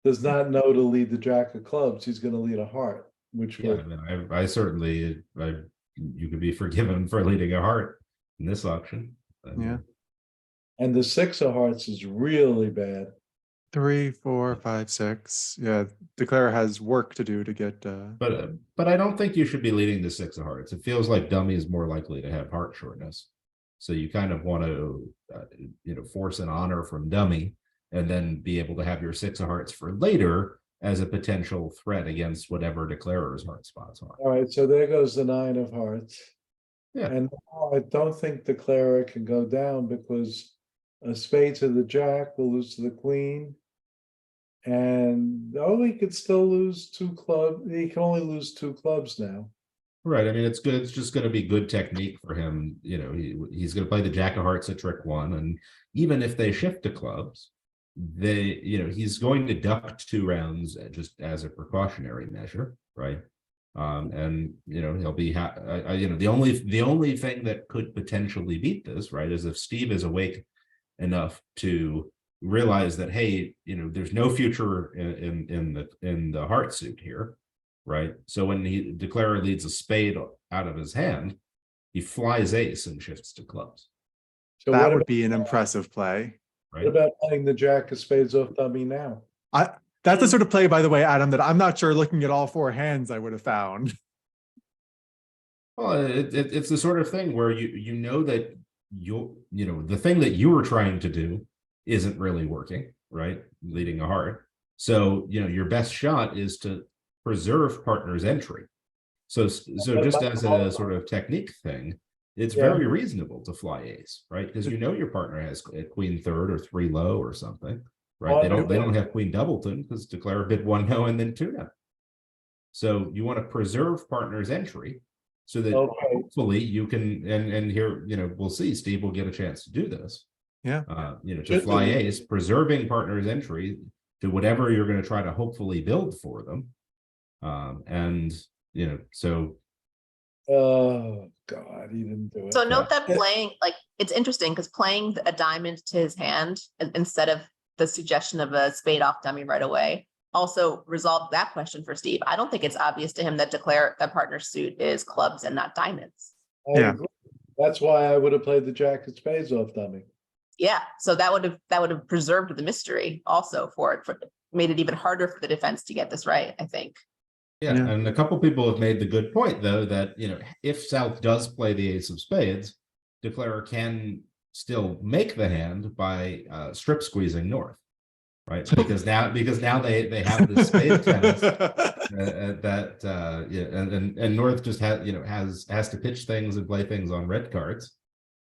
does not know to lead the jack of clubs, he's gonna lead a heart, which Yeah, I would, mean, I certainly, you could be forgiven for leading a heart in this auction. I mean, Yeah. and the 6 of hearts is really bad. 3, 4, 5, 6. Yeah, Declare has work to do to get. But I don't think you should be leading the 6 of hearts. It feels like dummy is more likely to have heart shortness. So you kind of want to, force an honor from dummy and then be able to have your 6 of hearts for later as a potential threat against whatever declarer's heart spots are. All right, so there goes the 9 of hearts. Yeah. And now I don't think the declarer can go down because a spade to the jack will lose to the queen. And he could still lose 2 clubs. He can only lose 2 clubs now. Right. I mean, it's good. It's just going to be good technique for him. He's going to play the jack of hearts at trick 1. And even if they shift to clubs, he's going to duck 2 rounds just as a precautionary measure. Right. And he'll be the only thing that could potentially beat this, right, is if Steve is awake enough to realize that, hey, there's no future in the heart suit here, right? So when the declarer leads a spade out of his hand, he flies ace and shifts to clubs. So That what would about, be an impressive play. Right. what about playing the jack of spades off dummy now? That's the sort of play, by the way, Adam, that I'm not sure looking at all 4 hands I would have found. Well, it's the sort of thing where that the thing that you were trying to do isn't really working, right? Leading a heart. So, your best shot is to preserve partner's entry. So just as a sort of technique thing, it's very reasonable to fly ace, right? Because your partner has a queen third or 3 low or something, right? They don't have queen doubleton because declare bid 1 no and then 2 no. So you want to preserve partner's entry so that hopefully you can, and here, we'll see, Steve will get a chance to do this. Yeah. To fly ace, preserving partner's entry to whatever you're going to try to hopefully build for them. So. Oh God, he didn't do it. So note that playing, it's interesting because playing a diamond to his hand instead of the suggestion of a spade off dummy right away also resolved that question for Steve. I don't think it's obvious to him that that partner's suit is clubs and not diamonds. I agree. That's why I would have played the jack of spades off dummy. Yeah, so that would have preserved the mystery also made it even harder for the defense to get this right, I think. Yeah, and a couple people have made the good point though that if South does play the ace of spades, declarer can still make the hand by strip squeezing North, right? Because now they have this spade tennis and North just has to pitch things and play things on red cards,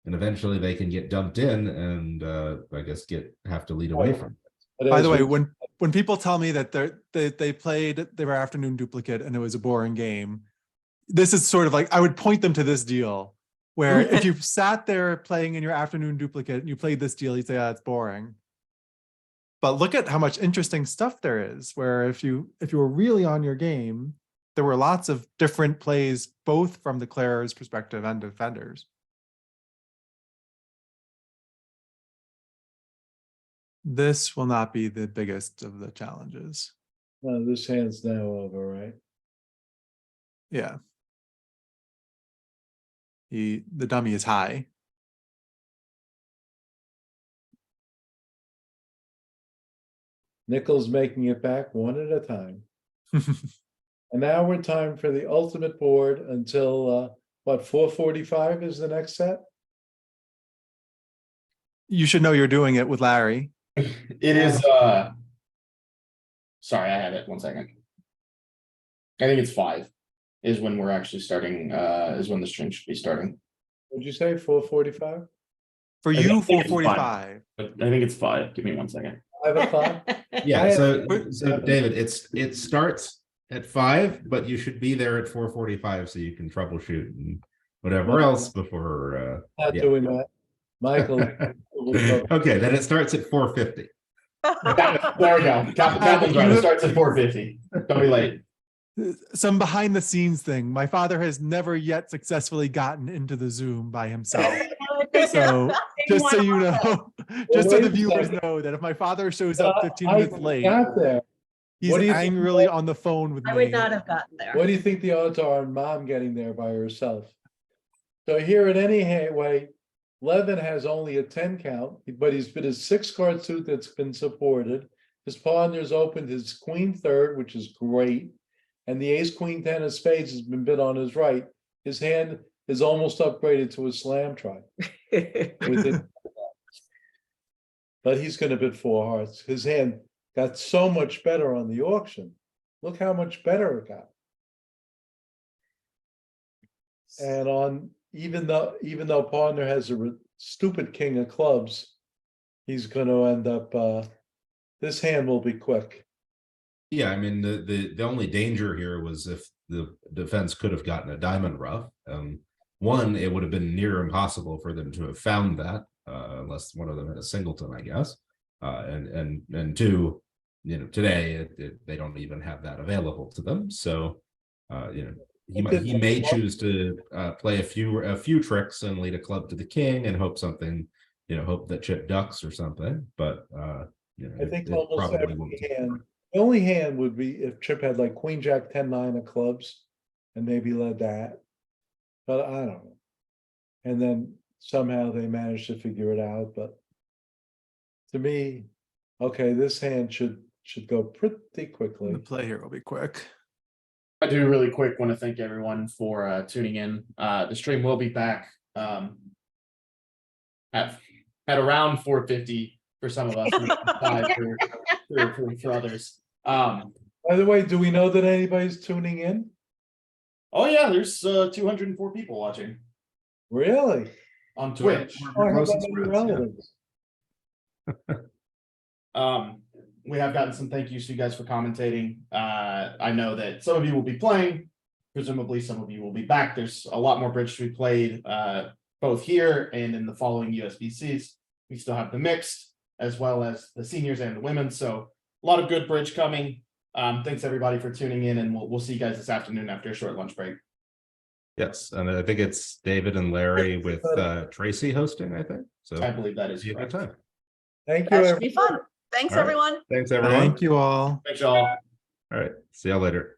and eventually they can get dumped in and I guess have to lead away from it. By the way, when people tell me that they played their afternoon duplicate and it was a boring game, this is sort of like, I would point them to this deal where if you sat there playing in your afternoon duplicate and you played this deal, you'd say, it's boring. But look at how much interesting stuff there is, where if you were really on your game, there were lots of different plays, both from declarer's perspective and defenders. This will not be the biggest of the challenges. No, this hand's now over, right? Yeah. The dummy is high. Nickel's making it back 1 at a time. And now we're time for the ultimate board until 4:45 is the next set? You should know you're doing it with Larry. It is, sorry, I have it. 1 second. I think it's 5 is when we're actually starting, is when the stream should be starting. Would you say 4:45? For I you, think it's 4:45. But I think it's 5. Give me 1 second. 5:00? Yeah, I- so David, it starts at 5, but you should be there at 4:45 so you can troubleshoot and whatever else before. Not Yeah. doing that. Michael. Okay, then it starts at 4:50. There we go. Captain's right. It starts at 4:50. Don't be late. Some behind the scenes thing. My father has never yet successfully gotten into the Zoom by himself. So just so you know, just so wait the a viewers second. know that if my father shows up 15 I minutes late, got there. he's What do you think angrily about- on the phone with I me. would not have gotten there. What do you think the odds are on mom getting there by herself? So here at any way, Levin has only a 10 count, but he's been his 6-card suit that's been supported. His partner's opened his queen third, which is great. And the ace, queen, 10 of spades has been bid on his right. His hand is almost upgraded to a slam try. With it. But he's gonna bid 4 hearts. His hand got so much better on the auction. Look how much better it got. And on, even though partner has a stupid king of clubs, he's gonna end up, this hand will be quick. Yeah, I mean, the only danger here was if the defense could have gotten a diamond rough. One, it would have been near impossible for them to have found that, unless one of them had a singleton, I guess. And two, today they don't even have that available to them. So, he may choose to play a few tricks and lead a club to the king and hope something, hope that chip ducks or something. But I think it almost probably every won't. hand, the only hand would be if Chip had like queen, jack, 10, 9 of clubs. And maybe led that. But I don't know. And then somehow they managed to figure it out, but. To me, okay, this hand should go pretty quickly. The play here will be quick. I do really quick want to thank everyone for tuning in. The stream will be back at around 4:50 for some of us, 5 for others. By the way, do we know that anybody's tuning in? Oh yeah, there's 204 people watching Really? on Twitch. Oh, I have Close that and many spreads, yeah. relatives. We have gotten some thank yous to you guys for commentating. I know that some of you will be playing, presumably some of you will be back. There's a lot more bridge to be played, both here and in the following USBCs. We still have the mixed as well as the seniors and the women. So a lot of good bridge coming. Thanks everybody for tuning in, and we'll see you guys this afternoon after a short lunch break. Yes, and I think it's David and Larry with Tracy hosting, I think. So I believe that is see you correct. next time. Thank you. That should everyone. be fun. Thanks, All right. everyone. Thanks, everyone. Thank you all. Thanks, y'all. All right, see y'all later.